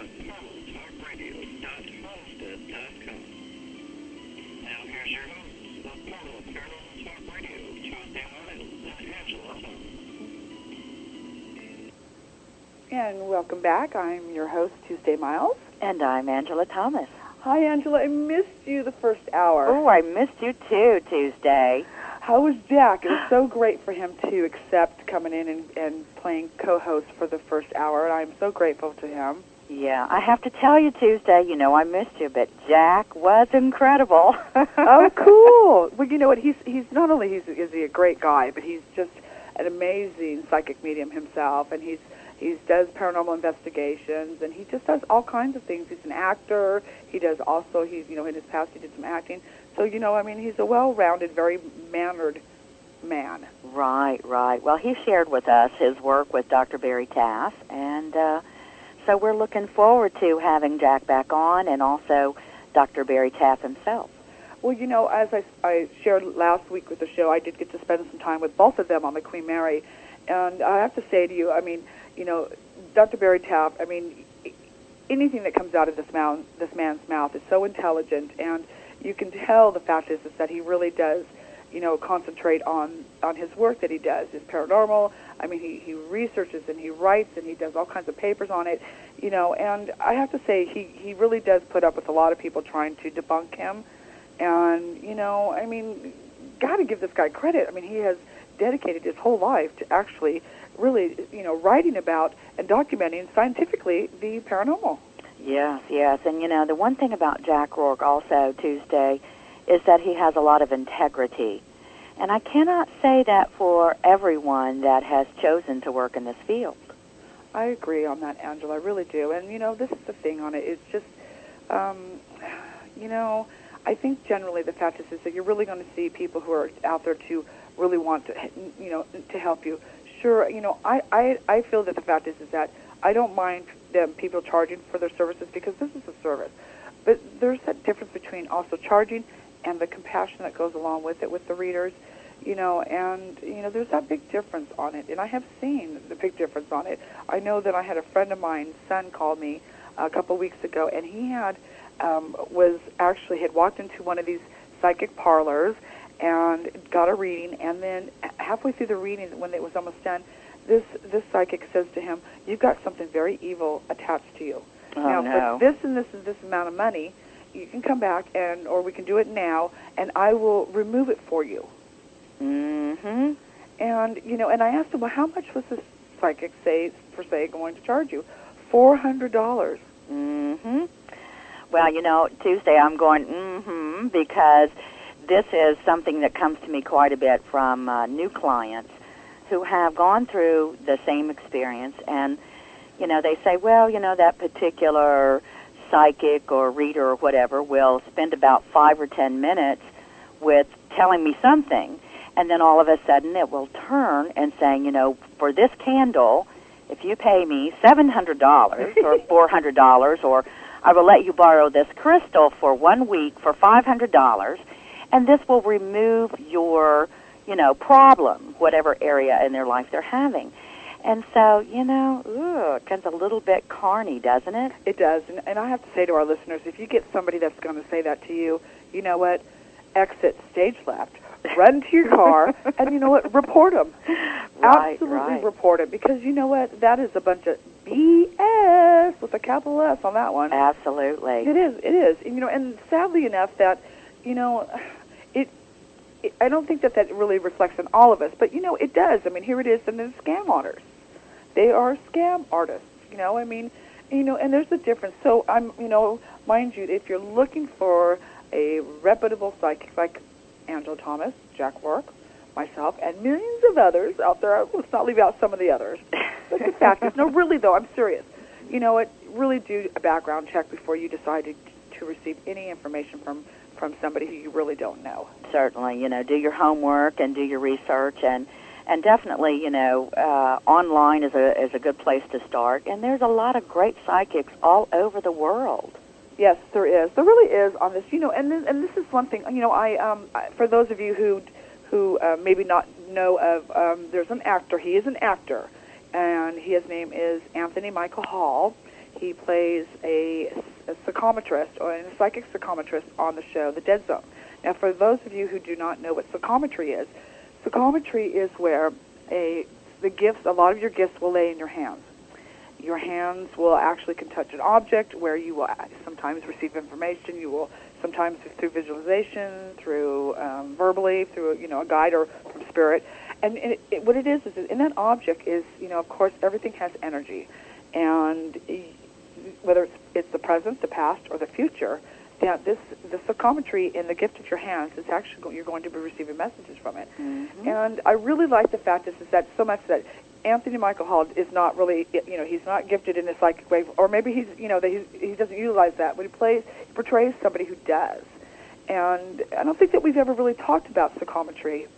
PortalTalkRadio.Homestead.com. Now here's your host of Portal Paranormal Talk Radio, Tuesday Miles and Angela Thomas. And welcome back. I'm your host, Tuesday Miles. And I'm Angela Thomas. Hi, Angela. I missed you the first hour. Oh, I missed you too, Tuesday. How was Jack? It was so great for him to accept coming in and playing co-host for the first hour, and I'm so grateful to him. Yeah, I have to tell you, Tuesday, you know I missed you, but Jack was incredible. Oh, cool. Well, you know what? He's not only is he a great guy, but he's just an amazing psychic medium himself, and he does paranormal investigations, and he just does all kinds of things. He's an actor. He does also, in his past he did some acting. So, he's a well-rounded, very mannered man. Right. Well, he shared with us his work with Dr. Barry Taff, and so we're looking forward to having Jack back on, and also Dr. Barry Taff himself. Well, as I shared last week with the show, I did get to spend some time with both of them on the Queen Mary, and I have to say to you, Dr. Barry Taff, anything that comes out of this man's mouth is so intelligent, and you can tell the fact is that he really does, concentrate on his work that he does, his paranormal. He researches and he writes and he does all kinds of papers on it, and I have to say he really does put up with a lot of people trying to debunk him, and, got to give this guy credit. He has dedicated his whole life to actually really, writing about and documenting scientifically the paranormal. Yes, and the one thing about Jack Rourke also, Tuesday, is that he has a lot of integrity. And I cannot say that for everyone that has chosen to work in this field. I agree on that, Angela, I really do. And, this is the thing on it. It's just, I think generally the fact is that you're really going to see people who are out there to really want to, to help you. Sure, I feel that the fact is that I don't mind them people charging for their services because this is a service. But there's that difference between also charging and the compassion that goes along with it with the readers, there's that big difference on it. And I have seen the big difference on it. I know that I had a friend of mine's son called me a couple of weeks ago, and he had walked into one of these psychic parlors and got a reading, and then halfway through the reading, when it was almost done, this psychic says to him, "You've got something very evil attached to you. Now, for this and this and this amount of money, you can come back or we can do it now, and I will remove it for you." Mm-hmm. And and I asked him, "Well, how much was this psychic going to charge you?" $400. Mm-hmm. Well, Tuesday I'm going because this is something that comes to me quite a bit from new clients who have gone through the same experience, and they say, well, that particular psychic or reader or whatever will spend about 5 or 10 minutes with telling me something, and then all of a sudden it will turn and saying, for this candle, if you pay me $700 or $400, or I will let you borrow this crystal for 1 week for $500, and this will remove your, problem, whatever area in their life they're having. And so, it gets a little bit carny, doesn't it? It does. And I have to say to our listeners, if you get somebody that's going to say that to you, you know what? Exit stage left. Run to your car, and you know what? Report them. Right, Absolutely report it, because you know what? That is a bunch of BS with a capital S on that one. Absolutely. It is. And sadly enough that, I don't think that really reflects on all of us, but, it does. Here it is, and then scam artists. They are scam artists, and there's a difference. So mind you, if you're looking for a reputable psychic like Angela Thomas, Jack Rourke, myself, and millions of others out there, let's not leave out some of the others. But the fact is, no, really though, I'm serious. Really do a background check before you decide to receive any information from somebody who you really don't know. Certainly, do your homework and do your research, and definitely, online is a good place to start. And there's a lot of great psychics all over the world. Yes, there is. There really is on this, and this is one thing. I for those of you who maybe not know of, there's an actor. He is an actor, and his name is Anthony Michael Hall. He plays a psychometrist or a psychic psychometrist on the show, The Dead Zone. Now, for those of you who do not know what psychometry is where a lot of your gifts will lay in your hands. Your hands will actually can touch an object where you will sometimes receive information. You will sometimes through visualization, through verbally, through a guide or from spirit. And what it is in that object is, of course, everything has energy. And whether it's the present, the past, or the future, the psychometry in the gift of your hands is actually you're going to be receiving messages from it. Mm-hmm. And I really like the fact is that so much that Anthony Michael Hall is not really, he's not gifted in the psychic way, or maybe he's, that he doesn't utilize that. When he portrays somebody who does. And I don't think that we've ever really talked about psychometry.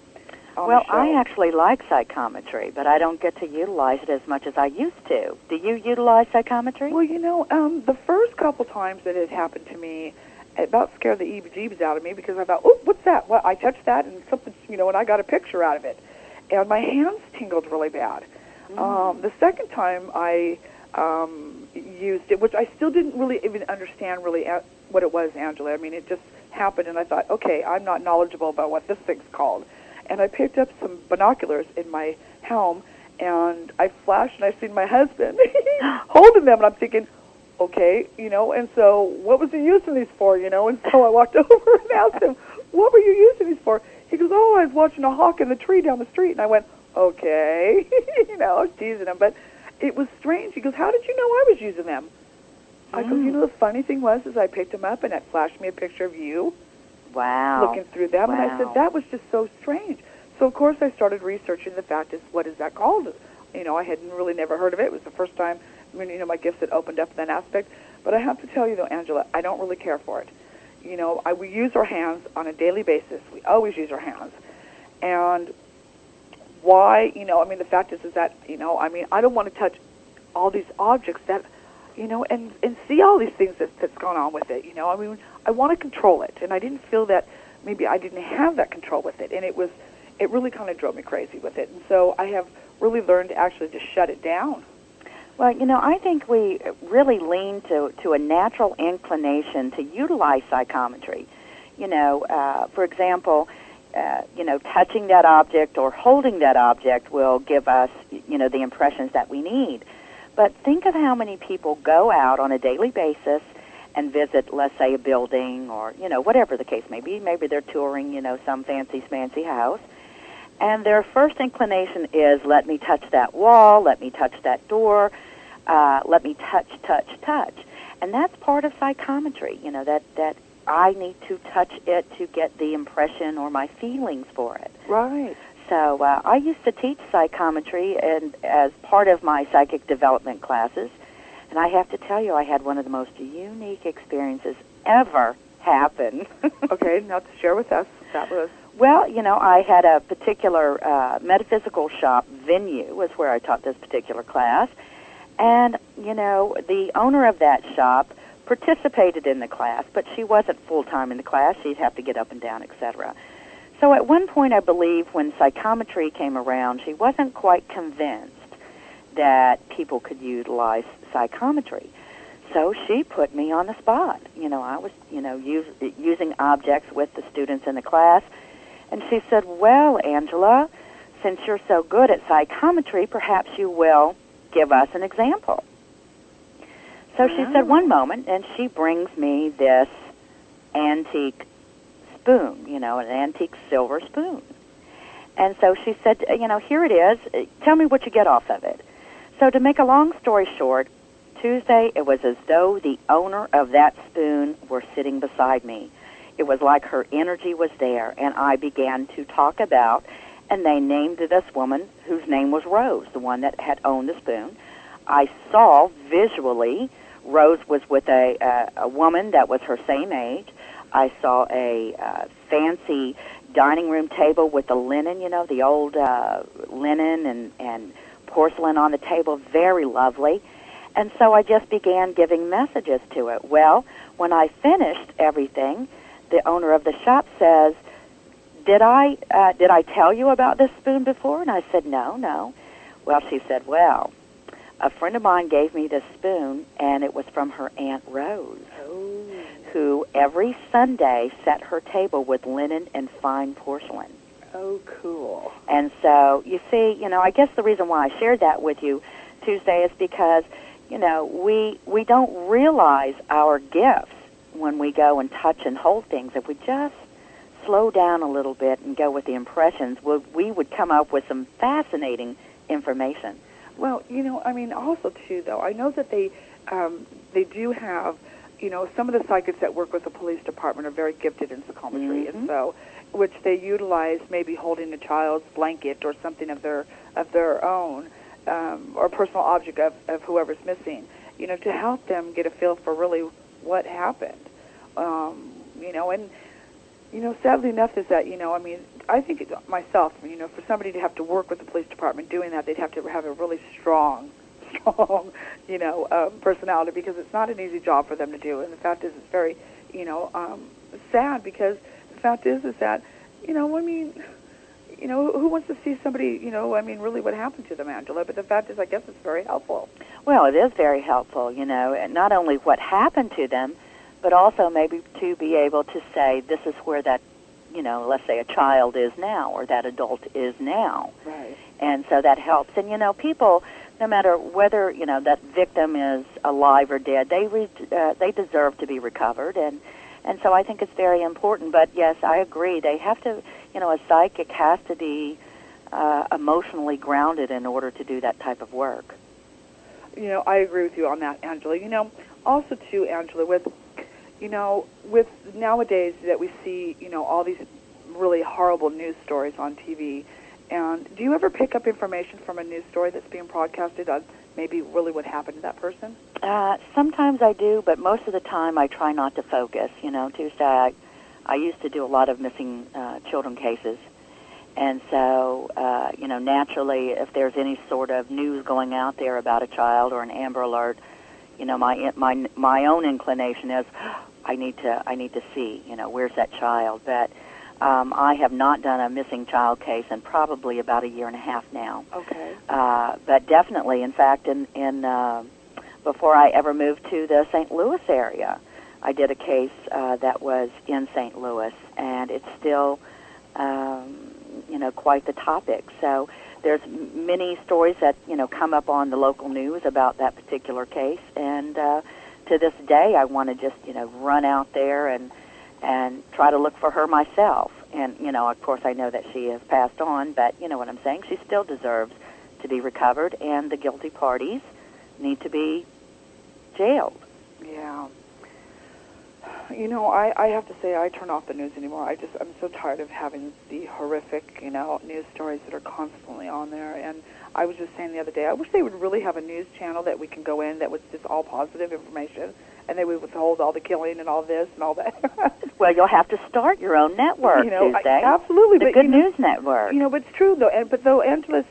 Well, I actually like psychometry, but I don't get to utilize it as much as I used to. Do you utilize psychometry? Well, the first couple times that it happened to me, it about scared the eebie-jeebies out of me because I thought, oh, what's that? Well, I touched that and something, and I got a picture out of it. And my hands tingled really bad. The second time I used it, which I still didn't really even understand what it was, Angela. I mean, it just happened, and I thought, okay, I'm not knowledgeable about what this thing's called. And I picked up some binoculars in my helm, and I flashed, and I seen my husband holding them, and I'm thinking, okay, and so what was he using these for, And so I walked over and asked him, what were you using these for? He goes, oh, I was watching a hawk in the tree down the street. And I went, okay, I was teasing him, but it was strange. He goes, how did you know I was using them? I go, the funny thing was I picked them up, and it flashed me a picture of you. Wow. Looking through them, and I said, that was just so strange. So, of course, I started researching the fact is, what is that called? I had really never heard of it. It was the first time, my gifts had opened up in that aspect. But I have to tell you, though, Angela, I don't really care for it. We use our hands on a daily basis. We always use our hands. And why, the fact is that, I don't want to touch all these objects that, and see all these things that's gone on with it, I want to control it, and I didn't feel that maybe I didn't have that control with it, and it really kind of drove me crazy with it, and so I have really learned to actually just shut it down. Well, I think we really lean to a natural inclination to utilize psychometry. For example, touching that object or holding that object will give us, the impressions that we need. But think of how many people go out on a daily basis and visit, let's say, a building or, whatever the case may be. Maybe they're touring, some fancy house. And their first inclination is, let me touch that wall, let me touch that door, let me touch. And that's part of psychometry, that I need to touch it to get the impression or my feelings for it. Right. So I used to teach psychometry and as part of my psychic development classes, and I have to tell you, I had one of the most unique experiences ever happen. Okay, now to share with us, that was... Well, I had a particular metaphysical shop venue was where I taught this particular class, and, the owner of that shop participated in the class, but she wasn't full-time in the class. She'd have to get up and down, etc. So at one point, I believe, when psychometry came around, she wasn't quite convinced that people could utilize psychometry. So she put me on the spot. I was, using objects with the students in the class. And she said, well, Angela, since you're so good at psychometry, perhaps you will give us an example. So she said, one moment, and she brings me this antique spoon, an antique silver spoon. And so she said, here it is. Tell me what you get off of it. So to make a long story short, Tuesday, it was as though the owner of that spoon were sitting beside me. It was like her energy was there, and I began to talk about, and they named this woman whose name was Rose, the one that had owned the spoon. I saw visually Rose was with a woman that was her same age. I saw a fancy dining room table with the linen, the old linen and porcelain on the table, very lovely. And so I just began giving messages to it. Well, when I finished everything, the owner of the shop says, did I tell you about this spoon before? And I said, no. Well, she said, well, a friend of mine gave me this spoon, and it was from her Aunt Rose, who every Sunday set her table with linen and fine porcelain. Oh, cool. And so, you see, I guess the reason why I shared that with you Tuesday is because, we don't realize our gifts when we go and touch and hold things. If we just slow down a little bit and go with the impressions, we would come up with some fascinating information. Well, also, too, though, I know that they do have, some of the psychics that work with the police department are very gifted in psychometry, and so, which they utilize maybe holding a child's blanket or something of their own, or personal object of whoever's missing, to help them get a feel for really what happened. Sadly enough is that, I think myself, for somebody to have to work with the police department doing that, they'd have to have a really strong, personality, because it's not an easy job for them to do. And the fact is, it's very, sad, because the fact is that, who wants to see somebody, really what happened to them, Angela? But the fact is, I guess it's very helpful. Well, it is very helpful, and not only what happened to them, but also maybe to be able to say, this is where that, let's say a child is now, or that adult is now. Right. And so that helps. And, people, no matter whether, that victim is alive or dead, they deserve to be recovered. And so I think it's very important. But, yes, I agree. They have to, a psychic has to be emotionally grounded in order to do that type of work. I agree with you on that, Angela. Also, too, Angela, with nowadays that we see, all these really horrible news stories on TV, and do you ever pick up information from a news story that's being broadcasted on maybe really what happened to that person? Sometimes I do, but most of the time I try not to focus. Tuesday I used to do a lot of missing children cases, and so, naturally, if there's any sort of news going out there about a child or an Amber Alert, my own inclination is, I need to see, where's that child. But I have not done a missing child case in probably about a year and a half now. Okay. But definitely, in fact, in before I ever moved to the St. Louis area, I did a case that was in St. Louis, and it's still, quite the topic. So there's many stories that, come up on the local news about that particular case, and to this day, I want to just, run out there and try to look for her myself. And, of course, I know that she has passed on, but you know what I'm saying? She still deserves to be recovered, and the guilty parties need to be jailed. Yeah. I have to say, I turn off the news anymore. I'm so tired of having the horrific, news stories that are constantly on there. And I was just saying the other day, I wish they would really have a news channel that we can go in that was just all positive information, and they would withhold all the killing and all this and all that. Well, you'll have to start your own network, Tuesday. Absolutely. The but, Good News Network. But it's true, though. But though, Angela,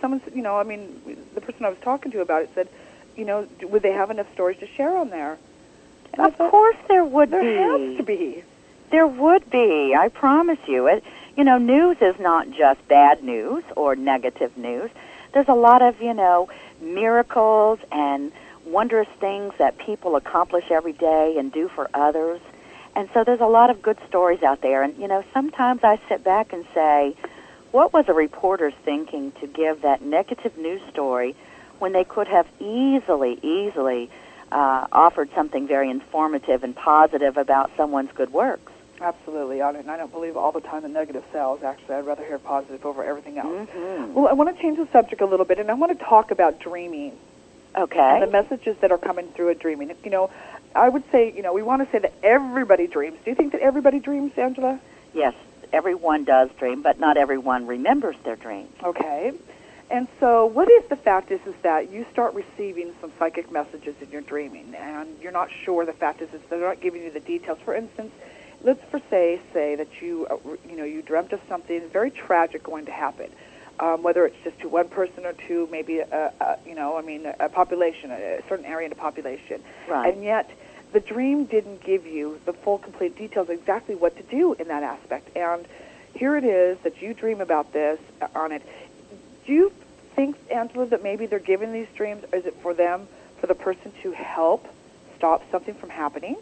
someone, the person I was talking to about it said, would they have enough stories to share on there? Of course there would be. There has to be. There would be. I promise you. News is not just bad news or negative news. There's a lot of, miracles and wondrous things that people accomplish every day and do for others. And so there's a lot of good stories out there. And, sometimes I sit back and say, what was a reporter thinking to give that negative news story when they could have easily offered something very informative and positive about someone's good works? Absolutely, and I don't believe all the time the negative sells. Actually, I'd rather hear positive over everything else. Mm-hmm. Well, I want to change the subject a little bit, and I want to talk about dreaming. Okay. And the messages that are coming through a dreaming. I would say, we want to say that everybody dreams. Do you think that everybody dreams, Angela? Yes, everyone does dream, but not everyone remembers their dreams. Okay. And so what if the fact is that you start receiving some psychic messages in your dreaming, and you're not sure? The fact is they're not giving you the details. For instance, let's say that you dreamt of something very tragic going to happen, whether it's just to one person or to maybe a population, a certain area in a population, right. And yet the dream didn't give you the full, complete details exactly what to do in that aspect. And here it is that you dream about this on it. Do you think, Angela, that maybe they're giving these dreams? Is it for them, for the person to help stop something from happening?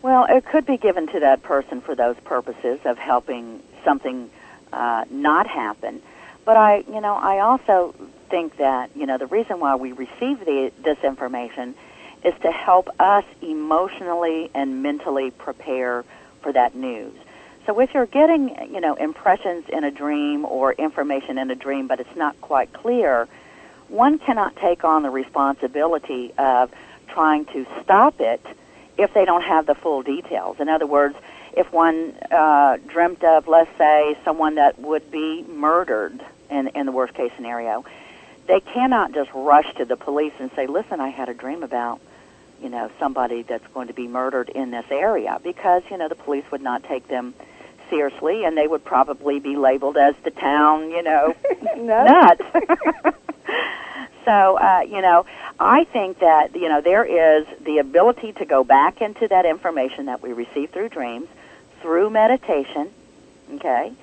Well, it could be given to that person for those purposes of helping something not happen. But I also think that, the reason why we receive this information is to help us emotionally and mentally prepare for that news. So if you're getting, impressions in a dream or information in a dream, but it's not quite clear, one cannot take on the responsibility of trying to stop it if they don't have the full details. In other words, if one dreamt of, let's say, someone that would be murdered in the worst case scenario, they cannot just rush to the police and say, listen, I had a dream about, somebody that's going to be murdered in this area, because, the police would not take them seriously, and they would probably be labeled as the town, nuts. So, I think that, there is the ability to go back into that information that we receive through dreams, through meditation, okay?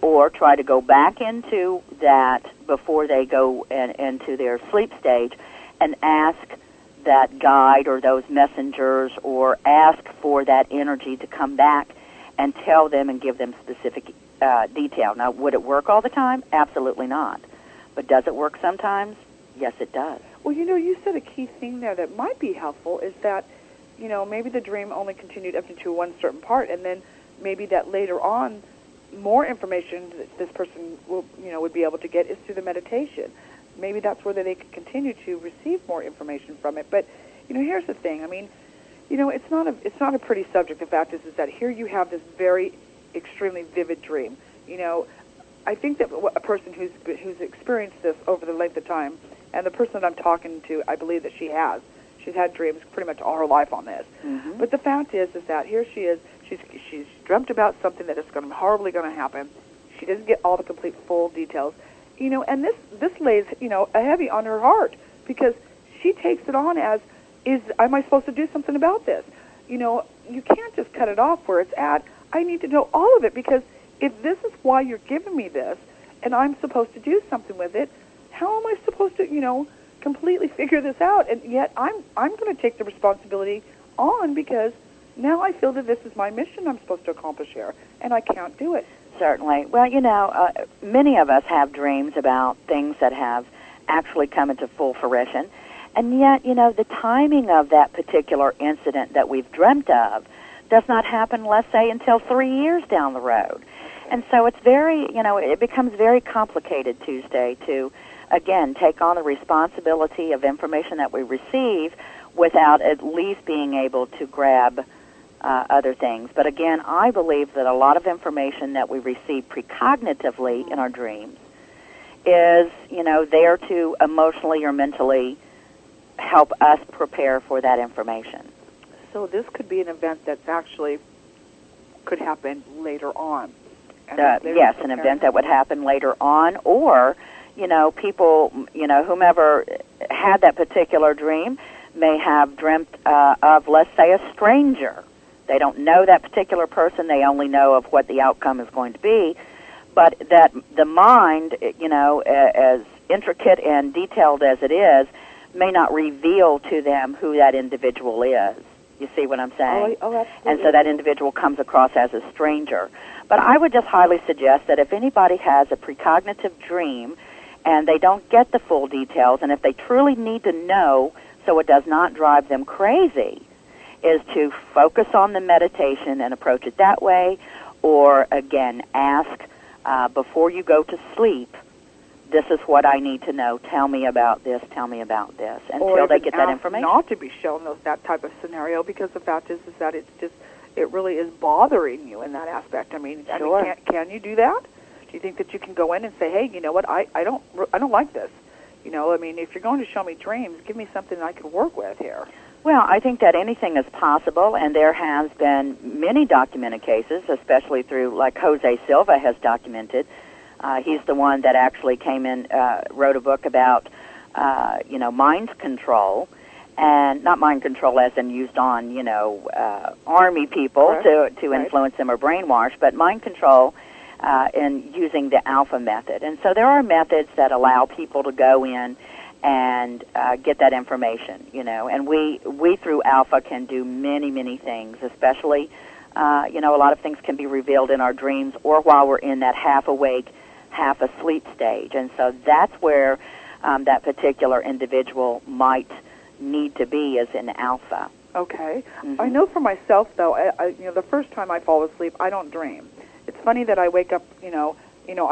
Or try to go back into that before they go into their sleep stage and ask that guide or those messengers, or ask for that energy to come back and tell them and give them specific detail. Now, would it work all the time? Absolutely not. But does it work sometimes? Yes, it does. Well, you said a key thing there that might be helpful is that, maybe the dream only continued up to one certain part, and then maybe that later on, more information that this person would be able to get is through the meditation. Maybe that's where they could continue to receive more information from it. But, here's the thing. I mean, it's not a pretty subject. The fact is that here you have this very extremely vivid dream. I think that a person who's experienced this over the length of time, and the person that I'm talking to, I believe that she's had dreams pretty much all her life on this. Mm-hmm. But the fact is that here she is. She's dreamt about something that is horribly going to happen. She doesn't get all the complete full details. And this lays, a heavy on her heart, because she takes it on as, am I supposed to do something about this? You can't just cut it off where it's at. I need to know all of it, because if this is why you're giving me this, and I'm supposed to do something with it, how am I supposed to, completely figure this out? And yet I'm going to take the responsibility on, because now I feel that this is my mission I'm supposed to accomplish here, and I can't do it. Certainly. Well, many of us have dreams about things that have actually come into full fruition. And yet, the timing of that particular incident that we've dreamt of does not happen, let's say, until 3 years down the road. And so it's very, it becomes very complicated, Tuesday, to, again, take on the responsibility of information that we receive without at least being able to grab other things. But again, I believe that a lot of information that we receive precognitively in our dreams is, there to emotionally or mentally help us prepare for that information. So this could be an event that's actually could happen later on. Yes, an event that would happen later on, or, people, whomever had that particular dream may have dreamt of, let's say, a stranger. They don't know that particular person. They only know of what the outcome is going to be. But that the mind, as intricate and detailed as it is, may not reveal to them who that individual is. You see what I'm saying? Oh, absolutely. And so that individual comes across as a stranger. But I would just highly suggest that if anybody has a precognitive dream and they don't get the full details, and if they truly need to know so it does not drive them crazy, is to focus on the meditation and approach it that way, or, again, ask before you go to sleep, this is what I need to know, tell me about this, until they get that information. Not to be shown that type of scenario, because the fact is that it really is bothering you in that aspect. Sure. Can you do that? Do you think that you can go in and say, hey, you know what, I don't like this? If you're going to show me dreams, give me something I can work with here. Well, I think that anything is possible, and there has been many documented cases, especially through, like Jose Silva has documented. He's the one that actually came in, wrote a book about, mind control, and not mind control as in used on, army people to influence them or brainwash, but mind control in using the alpha method. And so there are methods that allow people to go in and get that information, and we through alpha can do many, many things, especially, a lot of things can be revealed in our dreams or while we're in that half awake, half asleep stage. And so that's where that particular individual might need to be, is in alpha. Okay. Mm-hmm. I know for myself, though, the first time I fall asleep, I don't dream. It's funny that I wake up, I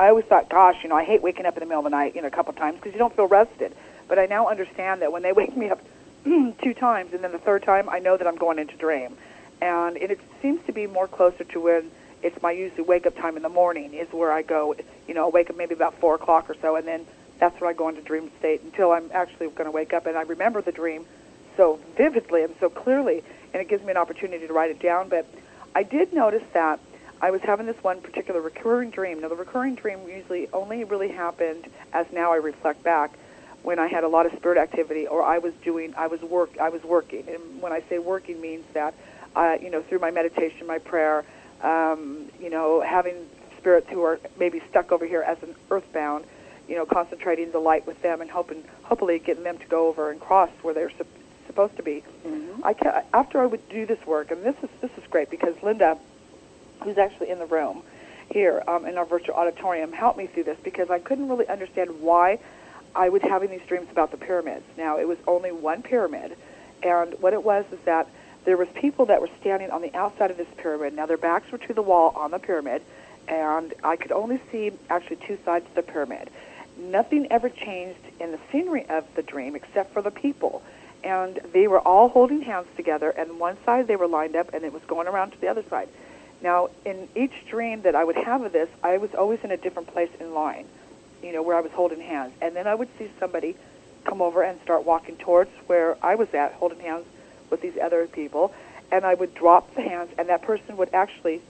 always thought, gosh, I hate waking up in the middle of the night, a couple times because you don't feel rested. But I now understand that when they wake me up 2 times and then the third time, I know that I'm going into dream. And it seems to be more closer to when it's my usually wake-up time in the morning is where I go, wake up maybe about 4 o'clock or so, and then that's where I go into dream state until I'm actually going to wake up. And I remember the dream so vividly and so clearly, and it gives me an opportunity to write it down. But I did notice that I was having this one particular recurring dream. Now, the recurring dream usually only really happened, as now I reflect back, when I had a lot of spirit activity or I was working. And when I say working means that, through my meditation, my prayer, having spirits who are maybe stuck over here as an earthbound, concentrating the light with them and hopefully getting them to go over and cross where they're supposed to be. Mm-hmm. After I would do this work, and this is great because Linda, who's actually in the room here in our virtual auditorium, helped me through this because I couldn't really understand why I was having these dreams about the pyramids. Now, it was only one pyramid, and what it was is that there was people that were standing on the outside of this pyramid. Now, their backs were to the wall on the pyramid, and I could only see actually 2 sides of the pyramid. Nothing ever changed in the scenery of the dream except for the people, and they were all holding hands together, and one side they were lined up, and it was going around to the other side. Now, in each dream that I would have of this, I was always in a different place in line, where I was holding hands. And then I would see somebody come over and start walking towards where I was at, holding hands with these other people. And I would drop the hands, and that person would actually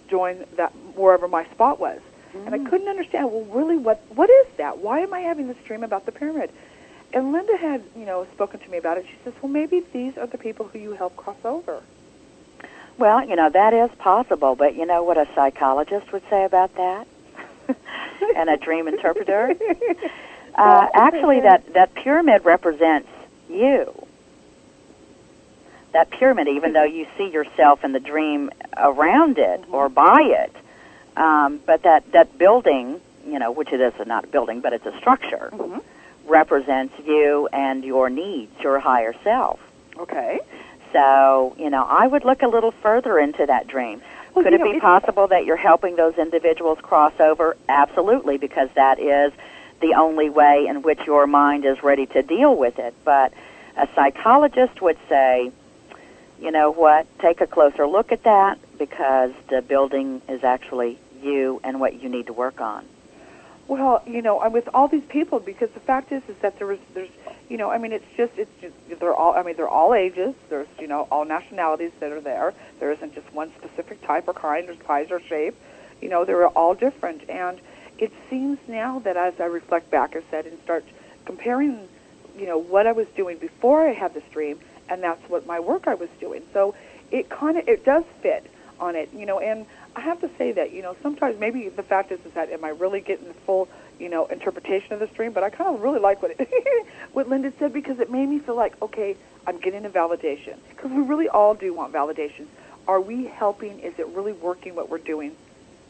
join that wherever my spot was. Mm-hmm. And I couldn't understand, well, really, what is that? Why am I having this dream about the pyramid? And Linda had, spoken to me about it. She says, well, maybe these are the people who you help cross over. Well, that is possible, but you know what a psychologist would say about that? And a dream interpreter? Actually, that pyramid represents you. That pyramid, even though you see yourself in the dream around it mm-hmm. or by it, but that building, which it is not a building, but it's a structure, mm-hmm. represents you and your needs, your higher self. Okay. So, I would look a little further into that dream. Well, could it be possible that you're helping those individuals cross over? Absolutely, because that is the only way in which your mind is ready to deal with it. But a psychologist would say, you know what, take a closer look at that because the building is actually you and what you need to work on. Well, I'm with all these people because the fact is that there's they're all ages. There's, all nationalities that are there. There isn't just one specific type or kind or size or shape. They're all different. And it seems now that as I reflect back, I said, and start comparing, what I was doing before I had this dream, and that's what my work I was doing. So it does fit on it, and I have to say that, sometimes maybe the fact is that am I really getting the full, interpretation of this dream? But I kind of really like what Linda said because it made me feel like, okay, I'm getting a validation. Because we really all do want validation. Are we helping? Is it really working what we're doing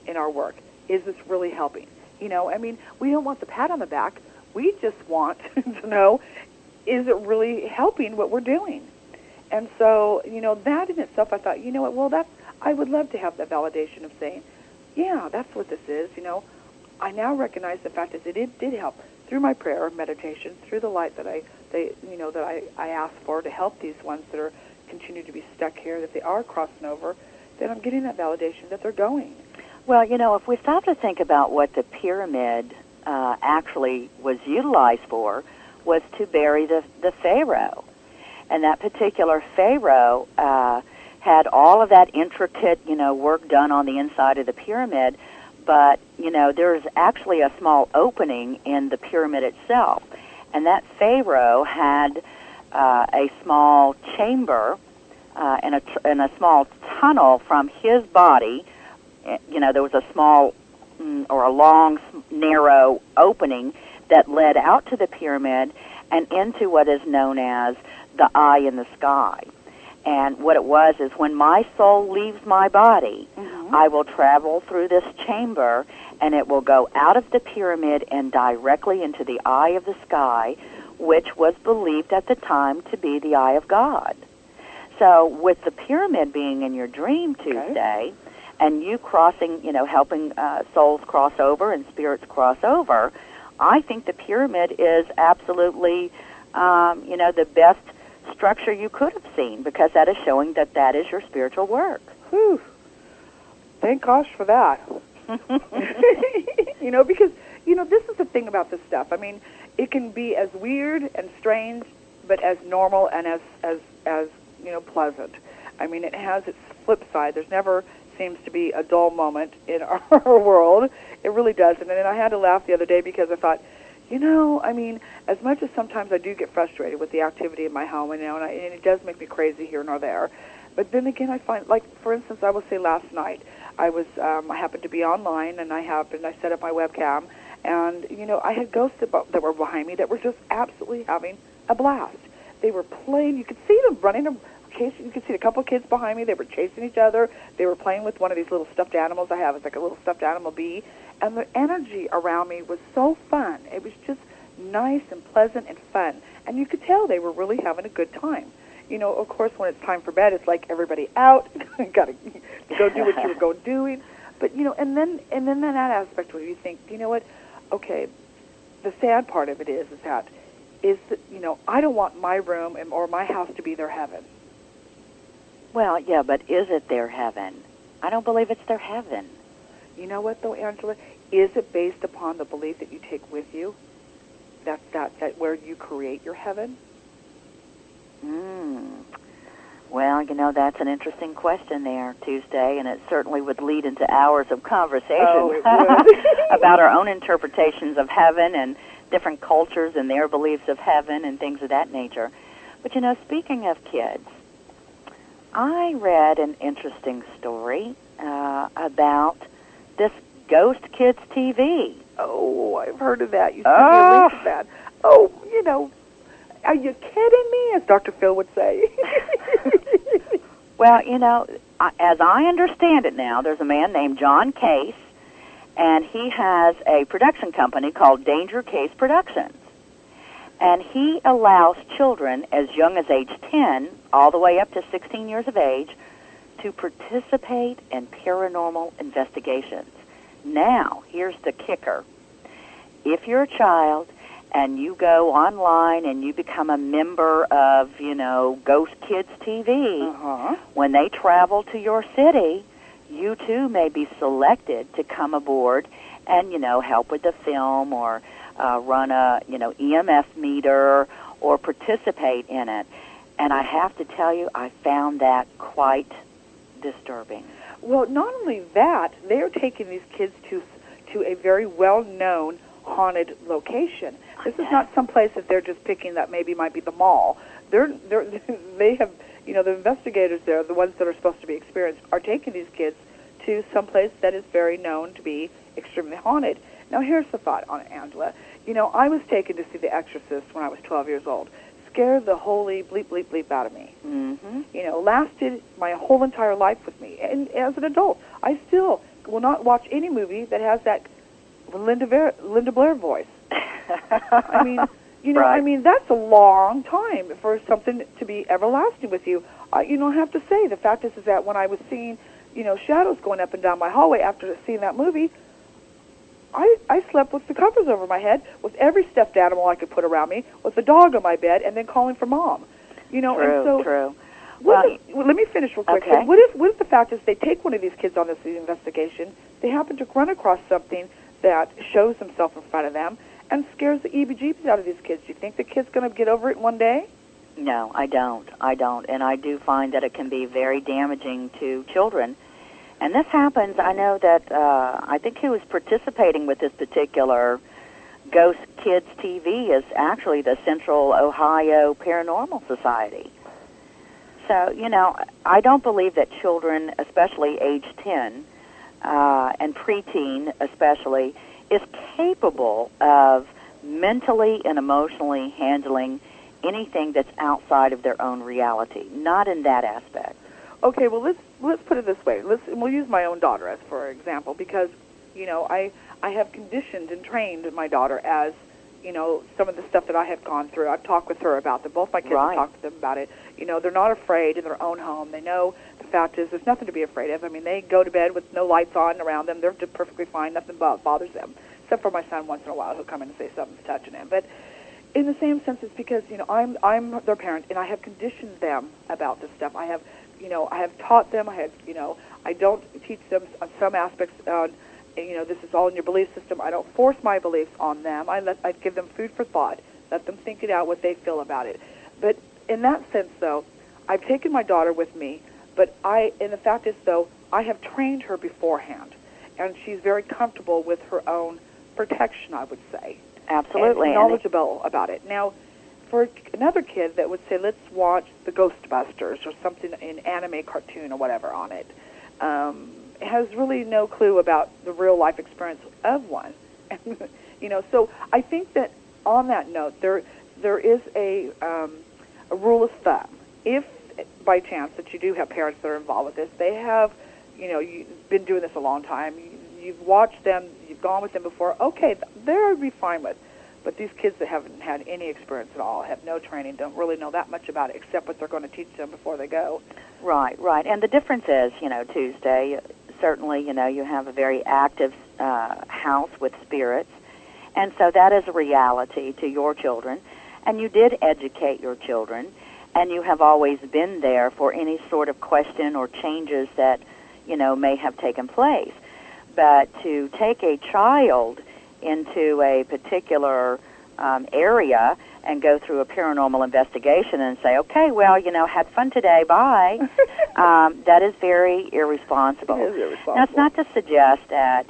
in our work? Is this really helping? We don't want the pat on the back. We just want to know, is it really helping what we're doing? And so, that in itself, I thought, I would love to have that validation of saying, yeah, that's what this is. I now recognize the fact that it did help through my prayer, meditation, through the light that I asked for to help these ones that are continue to be stuck here, that they are crossing over, that I'm getting that validation that they're going. Well, if we stop to think about what the pyramid actually was utilized for, was to bury the Pharaoh. And that particular Pharaoh had all of that intricate, work done on the inside of the pyramid, but, there's actually a small opening in the pyramid itself. And that Pharaoh had a small chamber and a small tunnel from his body. There was a small or a long, narrow opening that led out to the pyramid and into what is known as the eye in the sky. And what it was is when my soul leaves my body, I will travel through this chamber, and it will go out of the pyramid and directly into the eye of the sky, which was believed at the time to be the eye of God. So with the pyramid being in your dream Tuesday, and you crossing, helping souls cross over and spirits cross over, I think the pyramid is absolutely, the best structure you could have seen, because that is showing that that is your spiritual work. Whew. Thank gosh for that. Because, this is the thing about this stuff. I mean, it can be as weird and strange, but as normal and as pleasant. I mean, it has its flip side. There's never seems to be a dull moment in our world. It really doesn't. And then I had to laugh the other day because I thought, as much as sometimes I do get frustrated with the activity in my home, and it does make me crazy here nor there, but then again I find, like, for instance, I will say last night, I happened to be online, and I set up my webcam, and, I had ghosts that were behind me that were just absolutely having a blast. They were playing, you could see them running, you could see a couple of kids behind me, they were chasing each other, they were playing with one of these little stuffed animals I have, it's like a little stuffed animal bee, and the energy around me was so fun. It was just nice and pleasant and fun, and you could tell they were really having a good time. Of course, when it's time for bed, it's like everybody out, got to go do what you were going doing. But and then that aspect where you think, what? Okay, the sad part of it is that I don't want my room or my house to be their heaven. Well, yeah, but is it their heaven? I don't believe it's their heaven. You know what, though, Angela? Is it based upon the belief that you take with you? That where you create your heaven? Well, that's an interesting question there, Tuesday, and it certainly would lead into hours of conversation about our own interpretations of heaven and different cultures and their beliefs of heaven and things of that nature. But, speaking of kids, I read an interesting story about this Ghost Kids TV. Oh, I've heard of that. You sent me a link to that. Oh, are you kidding me, as Dr. Phil would say? Well, as I understand it now, there's a man named John Case, and he has a production company called Danger Case Productions. And he allows children as young as age 10, all the way up to 16 years of age, to participate in paranormal investigations. Now, here's the kicker. If you're a child and you go online and you become a member of, Ghost Kids TV, when they travel to your city, you too may be selected to come aboard and, help with the film or run a, EMF meter or participate in it. And I have to tell you, I found that quite disturbing. Well, not only that, they're taking these kids to a very well-known haunted location. This is not some place that they're just picking that maybe might be the mall. They have, the investigators there, the ones that are supposed to be experienced, are taking these kids to some place that is very known to be extremely haunted. Now, here's the thought on it, Angela. I was taken to see The Exorcist when I was 12 years old. Scared the holy bleep, bleep, bleep out of me. Lasted my whole entire life with me. And as an adult, I still will not watch any movie that has that Linda Blair voice. I mean, that's a long time for something to be everlasting with you. I have to say, the fact is that when I was seeing, shadows going up and down my hallway after seeing that movie, I slept with the covers over my head, with every stuffed animal I could put around me, with the dog on my bed, and then calling for Mom. True. Well, let me finish real quick. Okay. So what if the fact is they take one of these kids on this investigation, they happen to run across something that shows himself in front of them and scares the EBGBs out of these kids? Do you think the kid's going to get over it one day? No, I don't. And I do find that it can be very damaging to children. And this happens, I know that, I think who is participating with this particular Ghost Kids TV is actually the Central Ohio Paranormal Society. So, I don't believe that children, especially age 10, and preteen especially, is capable of mentally and emotionally handling anything that's outside of their own reality. Not in that aspect. Okay, well, let's put it this way. We'll use my own daughter as for example, because I have conditioned and trained my daughter as some of the stuff that I have gone through. I've talked with her about them. Both my kids have talked to them about it. They're not afraid in their own home. They know the fact is there's nothing to be afraid of. I mean, they go to bed with no lights on around them. They're just perfectly fine. Nothing bothers them, except for my son once in a while who'll come in and say something's touching him. But in the same sense, it's because I'm their parent and I have conditioned them about this stuff. I have taught them. I don't teach them on some aspects. This is all in your belief system. I don't force my beliefs on them. I give them food for thought. Let them think it out, what they feel about it. But in that sense, though, I've taken my daughter with me. And the fact is, though, I have trained her beforehand, and she's very comfortable with her own protection, I would say. Absolutely. And knowledgeable about it. Now, for another kid that would say, let's watch the Ghostbusters or something in anime cartoon or whatever on it, has really no clue about the real life experience of one. So I think that on that note, there is a rule of thumb. If by chance that you do have parents that are involved with this, they have, you've been doing this a long time, you've watched them, you've gone with them before, okay, they'll be fine with. But these kids that haven't had any experience at all, have no training, don't really know that much about it except what they're going to teach them before they go. Right. And the difference is, Tuesday, certainly, you have a very active house with spirits, and so that is a reality to your children. And you did educate your children, and you have always been there for any sort of question or changes that, may have taken place. But to take a child into a particular area and go through a paranormal investigation and say, okay, well, had fun today, bye, that is very irresponsible. It is irresponsible. Now, it's not to suggest that,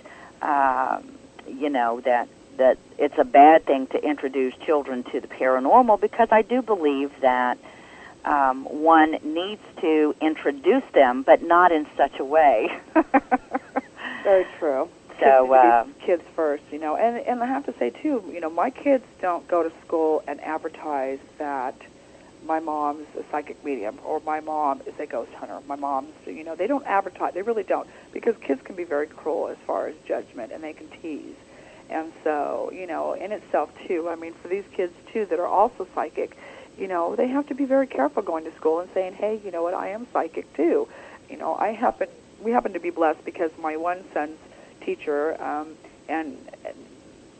that it's a bad thing to introduce children to the paranormal, because I do believe that one needs to introduce them, but not in such a way. Very true. So kids first, and I have to say too, my kids don't go to school and advertise that my mom's a psychic medium or my mom is a ghost hunter. My mom's, they don't advertise. They really don't, because kids can be very cruel as far as judgment, and they can tease. And so, in itself too, I mean, for these kids too that are also psychic, they have to be very careful going to school and saying, hey, you know what, I am psychic too. We happen to be blessed because my one son's teacher, and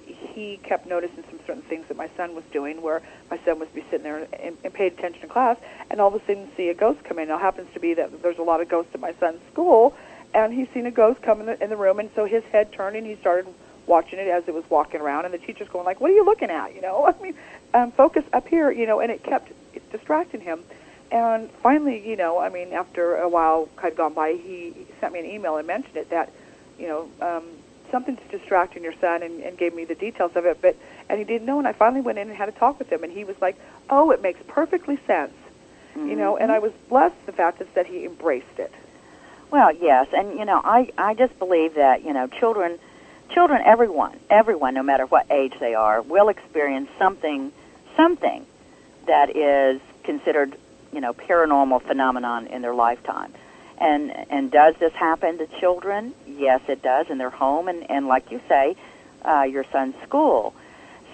he kept noticing some certain things that my son was doing, where my son would be sitting there and paid attention to class, and all of a sudden see a ghost come in. Now, it happens to be that there's a lot of ghosts at my son's school, and he's seen a ghost come in the room, and so his head turned, and he started watching it as it was walking around, and the teacher's going like, what are you looking at, I mean, focus up here, and it kept distracting him. And finally, after a while had gone by, he sent me an email and mentioned it, that something's distracting your son, and gave me the details of it. And he didn't know, and I finally went in and had a talk with him, and he was like, oh, it makes perfectly sense. Mm-hmm. And I was blessed the fact is that he embraced it. Well, yes, and, I just believe that, children, everyone, no matter what age they are, will experience something that is considered, paranormal phenomenon in their lifetime. And does this happen to children? Yes, it does, in their home and like you say, your son's school.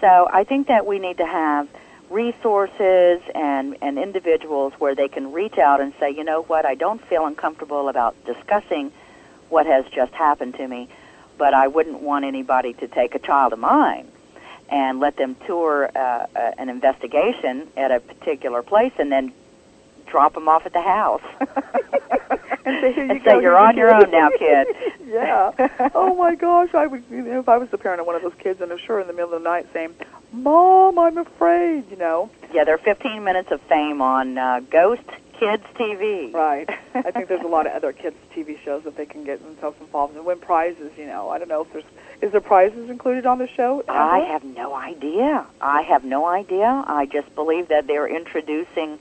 So I think that we need to have resources and individuals where they can reach out and say, you know what, I don't feel uncomfortable about discussing what has just happened to me, but I wouldn't want anybody to take a child of mine and let them tour an investigation at a particular place and then drop them off at the house. and say, you're on your own now, kid. Yeah. Oh, my gosh. I would, if I was the parent of one of those kids, and I'm sure in the middle of the night saying, Mom, I'm afraid, Yeah, there are 15 minutes of fame on Ghost Kids TV. Right. I think there's a lot of other kids' TV shows that they can get themselves involved in and win prizes, I don't know if is there prizes included on the show? I have no idea. I just believe that they're introducing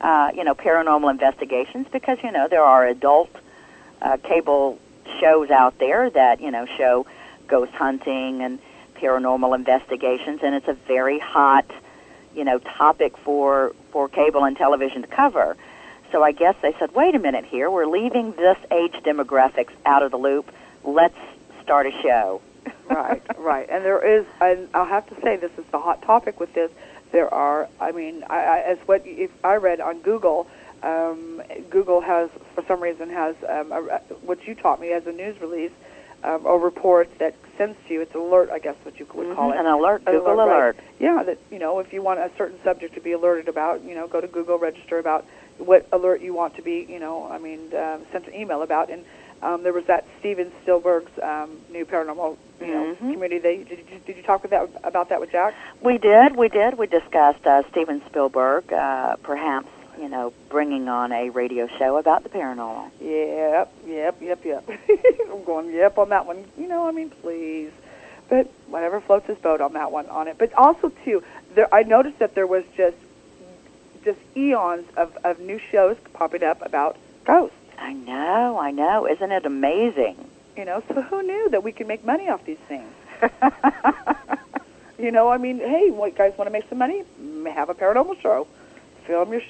paranormal investigations because, there are adult cable shows out there that, show ghost hunting and paranormal investigations, and it's a very hot, topic for cable and television to cover. So I guess they said, wait a minute here, we're leaving this age demographics out of the loop. Let's start a show. Right, right. And there is, and I'll have to say, this is the hot topic with this. There are, as if I read on Google, Google has, for some reason, has what you taught me as a news release, a report that sends to you. It's an alert, I guess, what you would call it. An alert, Google alert. Right. Yeah, that, if you want a certain subject to be alerted about, go to Google, register about what alert you want to be, sent an email about. And there was that Steven Spielberg's new paranormal, community. Did you talk about that with Jack? We did. We discussed Steven Spielberg, perhaps, bringing on a radio show about the paranormal. Yep. I'm going yep on that one. Please. But whatever floats his boat on that one, on it. But also, too, I noticed that there was just eons of new shows popping up about ghosts. I know. Isn't it amazing? So who knew that we could make money off these things? Hey, what, guys want to make some money? Have a paranormal show. Film your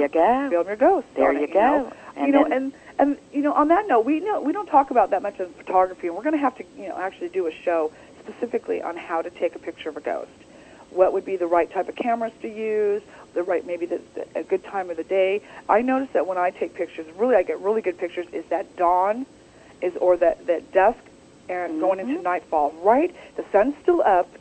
ghosts. There you go. And on that note, we don't talk about that much in photography, and we're going to have to actually do a show specifically on how to take a picture of a ghost. What would be the right type of cameras to use? A good time of the day. I notice that when I take pictures, I get really good pictures. Is that dawn, or that dusk, and going into nightfall. Right, the sun's still up, but,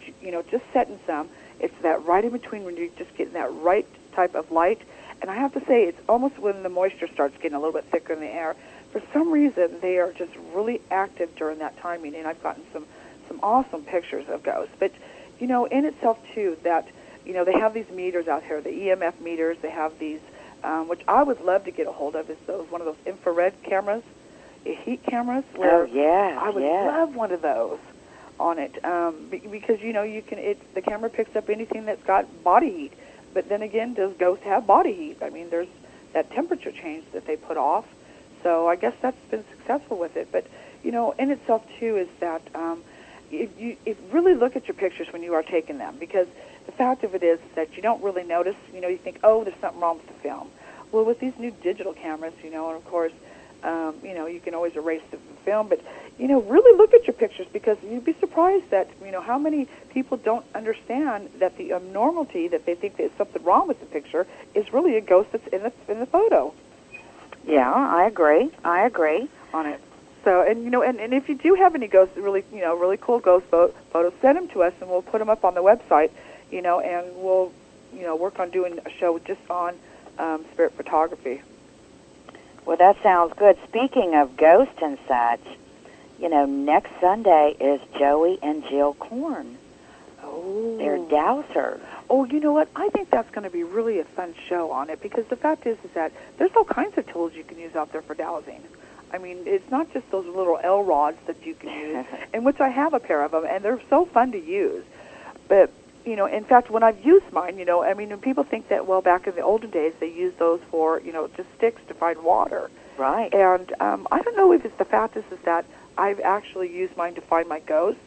just setting some. It's that right in between when you're just getting that right type of light. And I have to say, it's almost when the moisture starts getting a little bit thicker in the air. For some reason, they are just really active during that timing, and I've gotten some awesome pictures of ghosts. But in itself too, that they have these meters out here, the EMF meters. They have these, which I would love to get a hold of, is one of those infrared cameras, heat cameras. Oh yeah, I would love one of those on it, because the camera picks up anything that's got body heat. But then again, does ghosts have body heat? There's that temperature change that they put off. So I guess that's been successful with it. But in itself too is that if you really look at your pictures when you are taking them, because the fact of it is that you don't really notice. You think, oh, there's something wrong with the film. Well, with these new digital cameras, and of course, you can always erase the film, but really look at your pictures, because you'd be surprised that how many people don't understand that the abnormality that they think there's something wrong with the picture is really a ghost that's in the photo. Yeah, I agree On it. So, and if you do have any ghosts, really cool ghost photos, send them to us, and we'll put them up on the website, and we'll work on doing a show just on spirit photography. Well, that sounds good. Speaking of ghosts and such, next Sunday is Joey and Jill Korn. Oh. They're dowsers. Oh, you know what? I think that's going to be really a fun show on it, because the fact is that there's all kinds of tools you can use out there for dowsing. It's not just those little L rods that you can use, and which I have a pair of them, and they're so fun to use. But, in fact, when I've used mine, when people think that, well, back in the olden days, they used those for, just sticks to find water. Right. And I don't know if it's the fact is that I've actually used mine to find my ghosts,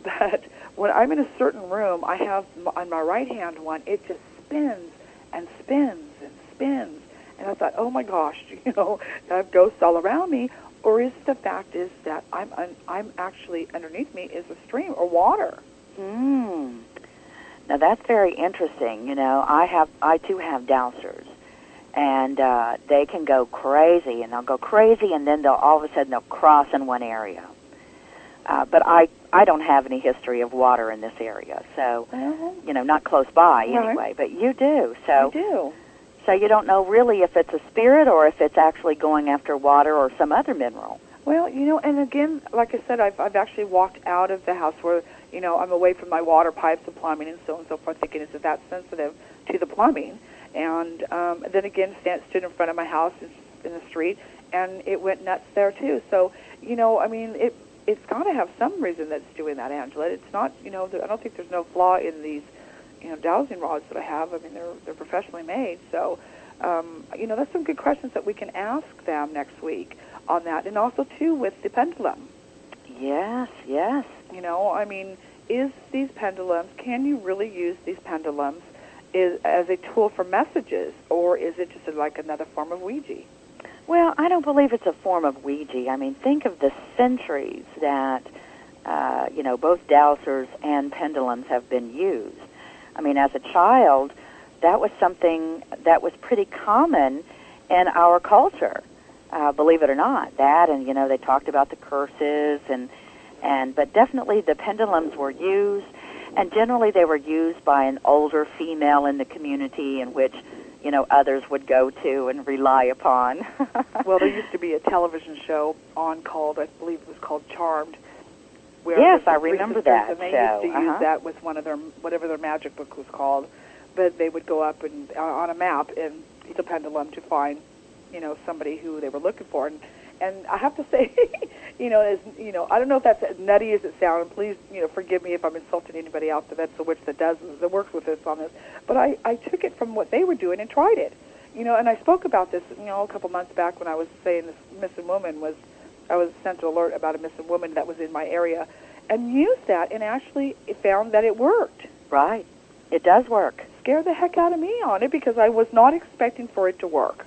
but when I'm in a certain room, I have on my right-hand one, it just spins and spins and spins. And I thought, oh my gosh, I have ghosts all around me. Or is the fact is that I'm actually underneath me is a stream or water. Now that's very interesting. I too have dowsers, and they can go crazy, and they'll go crazy, and then all of a sudden they'll cross in one area. But I don't have any history of water in this area, so not close by anyway. But you do, so. I do. So you don't know really if it's a spirit or if it's actually going after water or some other mineral. Well, and again, like I said, I've actually walked out of the house where, I'm away from my water pipes and plumbing and so on and so forth, thinking, is it that sensitive to the plumbing? And then again, stood in front of my house in the street, and it went nuts there too. So, it's got to have some reason that's doing that, Angela. It's not, I don't think there's no flaw in these dowsing rods that I have. They're professionally made. So, That's some good questions that we can ask them next week on that, and also too with the pendulum. Yes, yes. Is these pendulums? Can you really use these pendulums as a tool for messages, or is it just like another form of Ouija? Well, I don't believe it's a form of Ouija. Think of the centuries that, both dowsers and pendulums have been used. As a child, that was something that was pretty common in our culture, believe it or not. That, and, they talked about the curses, but definitely the pendulums were used, and generally they were used by an older female in the community in which others would go to and rely upon. Well, there used to be a television show on called, I believe it was called Charmed. Where yes, I remember that and they show. used to use that with one of their, whatever their magic book was called. But they would go up and on a map and use a pendulum to find, somebody who they were looking for. And I have to say, I don't know if that's as nutty as it sounds. Please, forgive me if I'm insulting anybody out there that's a witch that works with us on this. But I took it from what they were doing and tried it. And I spoke about this, a couple months back when I was saying this missing woman I was sent an alert about a missing woman that was in my area, and used that and actually found that it worked. Right. It does work. Scared the heck out of me on it because I was not expecting for it to work.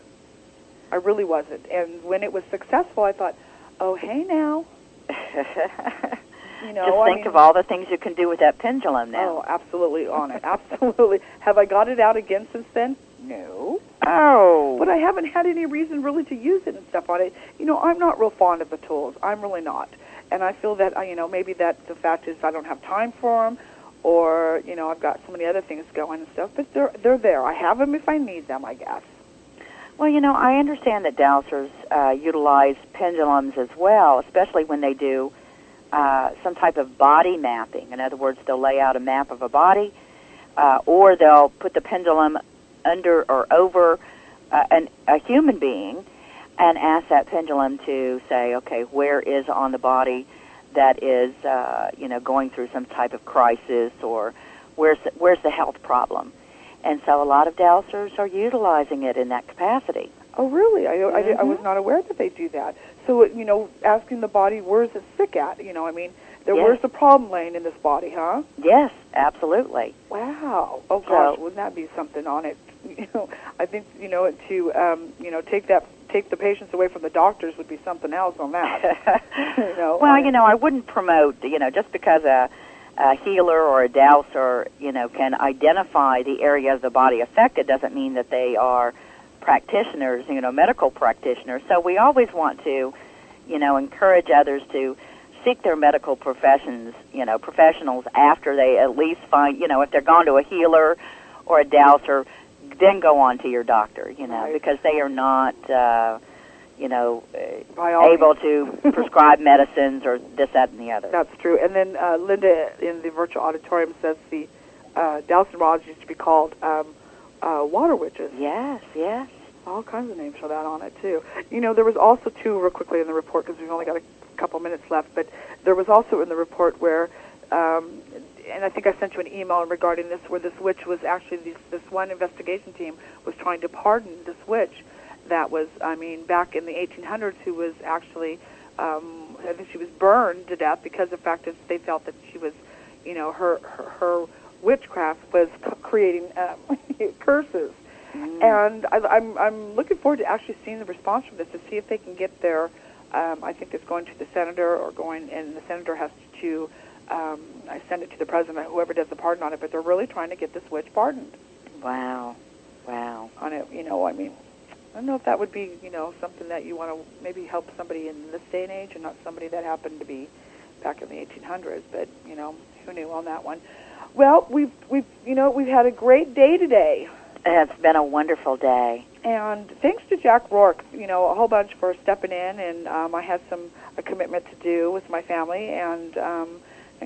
I really wasn't. And when it was successful, I thought, oh, hey now. Just think of all the things you can do with that pendulum now. Oh, absolutely on it. Absolutely. Have I got it out again since then? No. Oh. But I haven't had any reason really to use it and stuff on it. I'm not real fond of the tools. I'm really not. And I feel that, maybe that the fact is I don't have time for them, or, I've got so many other things going and stuff. But they're there. I have them if I need them, I guess. Well, I understand that dowsers utilize pendulums as well, especially when they do some type of body mapping. In other words, they'll lay out a map of a body, or they'll put the pendulum under or over a human being and ask that pendulum to say, okay, where is on the body that is, going through some type of crisis, or where's the health problem? And so a lot of dowsers are utilizing it in that capacity. Oh, really? I was not aware that they do that. So, asking the body, where's it sick at? Where's the problem laying in this body, huh? Yes, absolutely. Wow. Oh, gosh, wouldn't that be something on it? I think, to take the patients away from the doctors would be something else on that. Well, I wouldn't promote, just because a healer or a dowser, can identify the area of the body affected doesn't mean that they are practitioners, medical practitioners. So we always want to, encourage others to seek their medical professionals after they at least find, if they're gone to a healer or a dowser, then go on to your doctor, right. Because they are not, able to prescribe medicines or this, that, and the other. That's true. And then Linda in the virtual auditorium says the dowsing rods used to be called water witches. Yes, yes. All kinds of names for that on it, too. There was also, too, real quickly in the report, because we've only got a couple minutes left, but there was also in the report where, and I think I sent you an email regarding this, where this witch was actually, this one investigation team was trying to pardon this witch that was, back in the 1800s, who was actually, I think she was burned to death because of the fact that they felt that she was, her witchcraft was creating curses. And I'm looking forward to actually seeing the response from this to see if they can get their, I think it's going to the senator and the senator has to, I send it to the president, whoever does the pardon on it, but they're really trying to get this witch pardoned. Wow. Wow. On it, I don't know if that would be, something that you want to maybe help somebody in this day and age and not somebody that happened to be back in the 1800s, but, who knew on that one. Well, we've had a great day today. It's been a wonderful day. And thanks to Jack Rourke, a whole bunch for stepping in, and I had a commitment to do with my family, and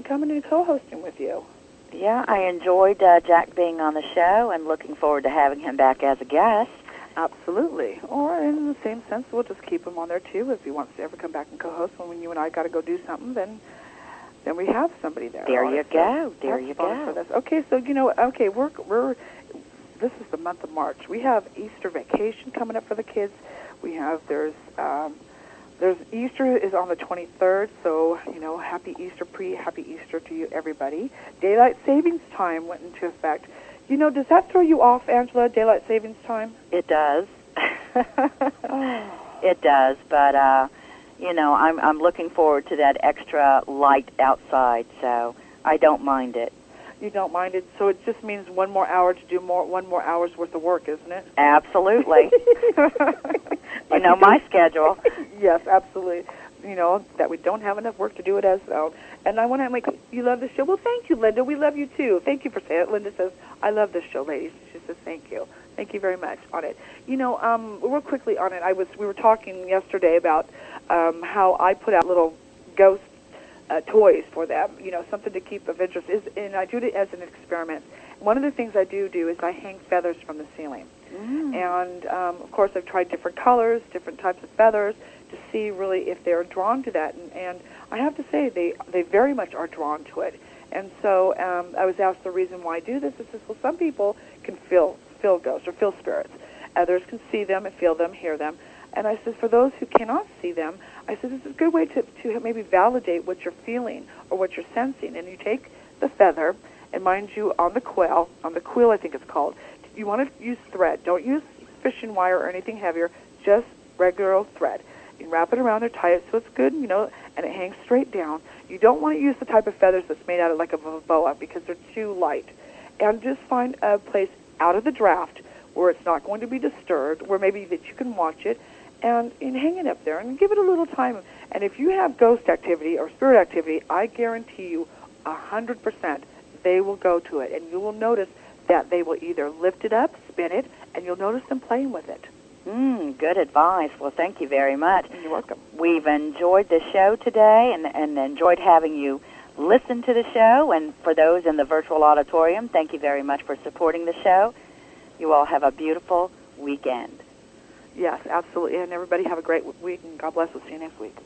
coming and co-hosting with you. Yeah, I enjoyed Jack being on the show, and looking forward to having him back as a guest. Absolutely. Or in the same sense, we'll just keep him on there, too, if he wants to ever come back and co-host. When you and I got to go do something, then we have somebody there. There you go. There you go. For this. Okay, so, we're this is the month of March. We have Easter vacation coming up for the kids. We have there's Easter is on the 23rd, so happy Easter, happy Easter to you, everybody. Daylight savings time went into effect. Does that throw you off, Angela? Daylight savings time? It does. It does, but I'm looking forward to that extra light outside, so I don't mind it. You don't mind it, so it just means one more hour to do one more hour's worth of work, isn't it? Absolutely. You know my schedule. Yes, absolutely. That we don't have enough work to do it as well. And I want to make you love the show. Well, thank you, Linda. We love you too. Thank you for saying it. Linda says, I love this show, ladies. She says, thank you. Thank you very much on it. Real quickly on it, we were talking yesterday about how I put out little ghost toys for them, something to keep of interest. And I do it as an experiment. One of the things I do is I hang feathers from the ceiling. And, of course, I've tried different colors, different types of feathers to see really if they're drawn to that. And I have to say they very much are drawn to it. And so I was asked the reason why I do this. I says, well, some people can feel ghosts or feel spirits. Others can see them and feel them, hear them. And I said, for those who cannot see them, I said, it's a good way to maybe validate what you're feeling or what you're sensing. And you take the feather, and mind you, on the quill I think it's called, you want to use thread. Don't use fishing wire or anything heavier, just regular old thread. You wrap it around there, tie it so it's good, and it hangs straight down. You don't want to use the type of feathers that's made out of like a boa because they're too light. And just find a place out of the draft where it's not going to be disturbed, where maybe that you can watch it, and hang it up there and give it a little time. And if you have ghost activity or spirit activity, I guarantee you 100% they will go to it. And you will notice that they will either lift it up, spin it, and you'll notice them playing with it. Good advice. Well, thank you very much. You're welcome. We've enjoyed the show today and enjoyed having you listen to the show. And for those in the virtual auditorium, thank you very much for supporting the show. You all have a beautiful weekend. Yes, absolutely. And everybody have a great week, and God bless. We'll see you next week.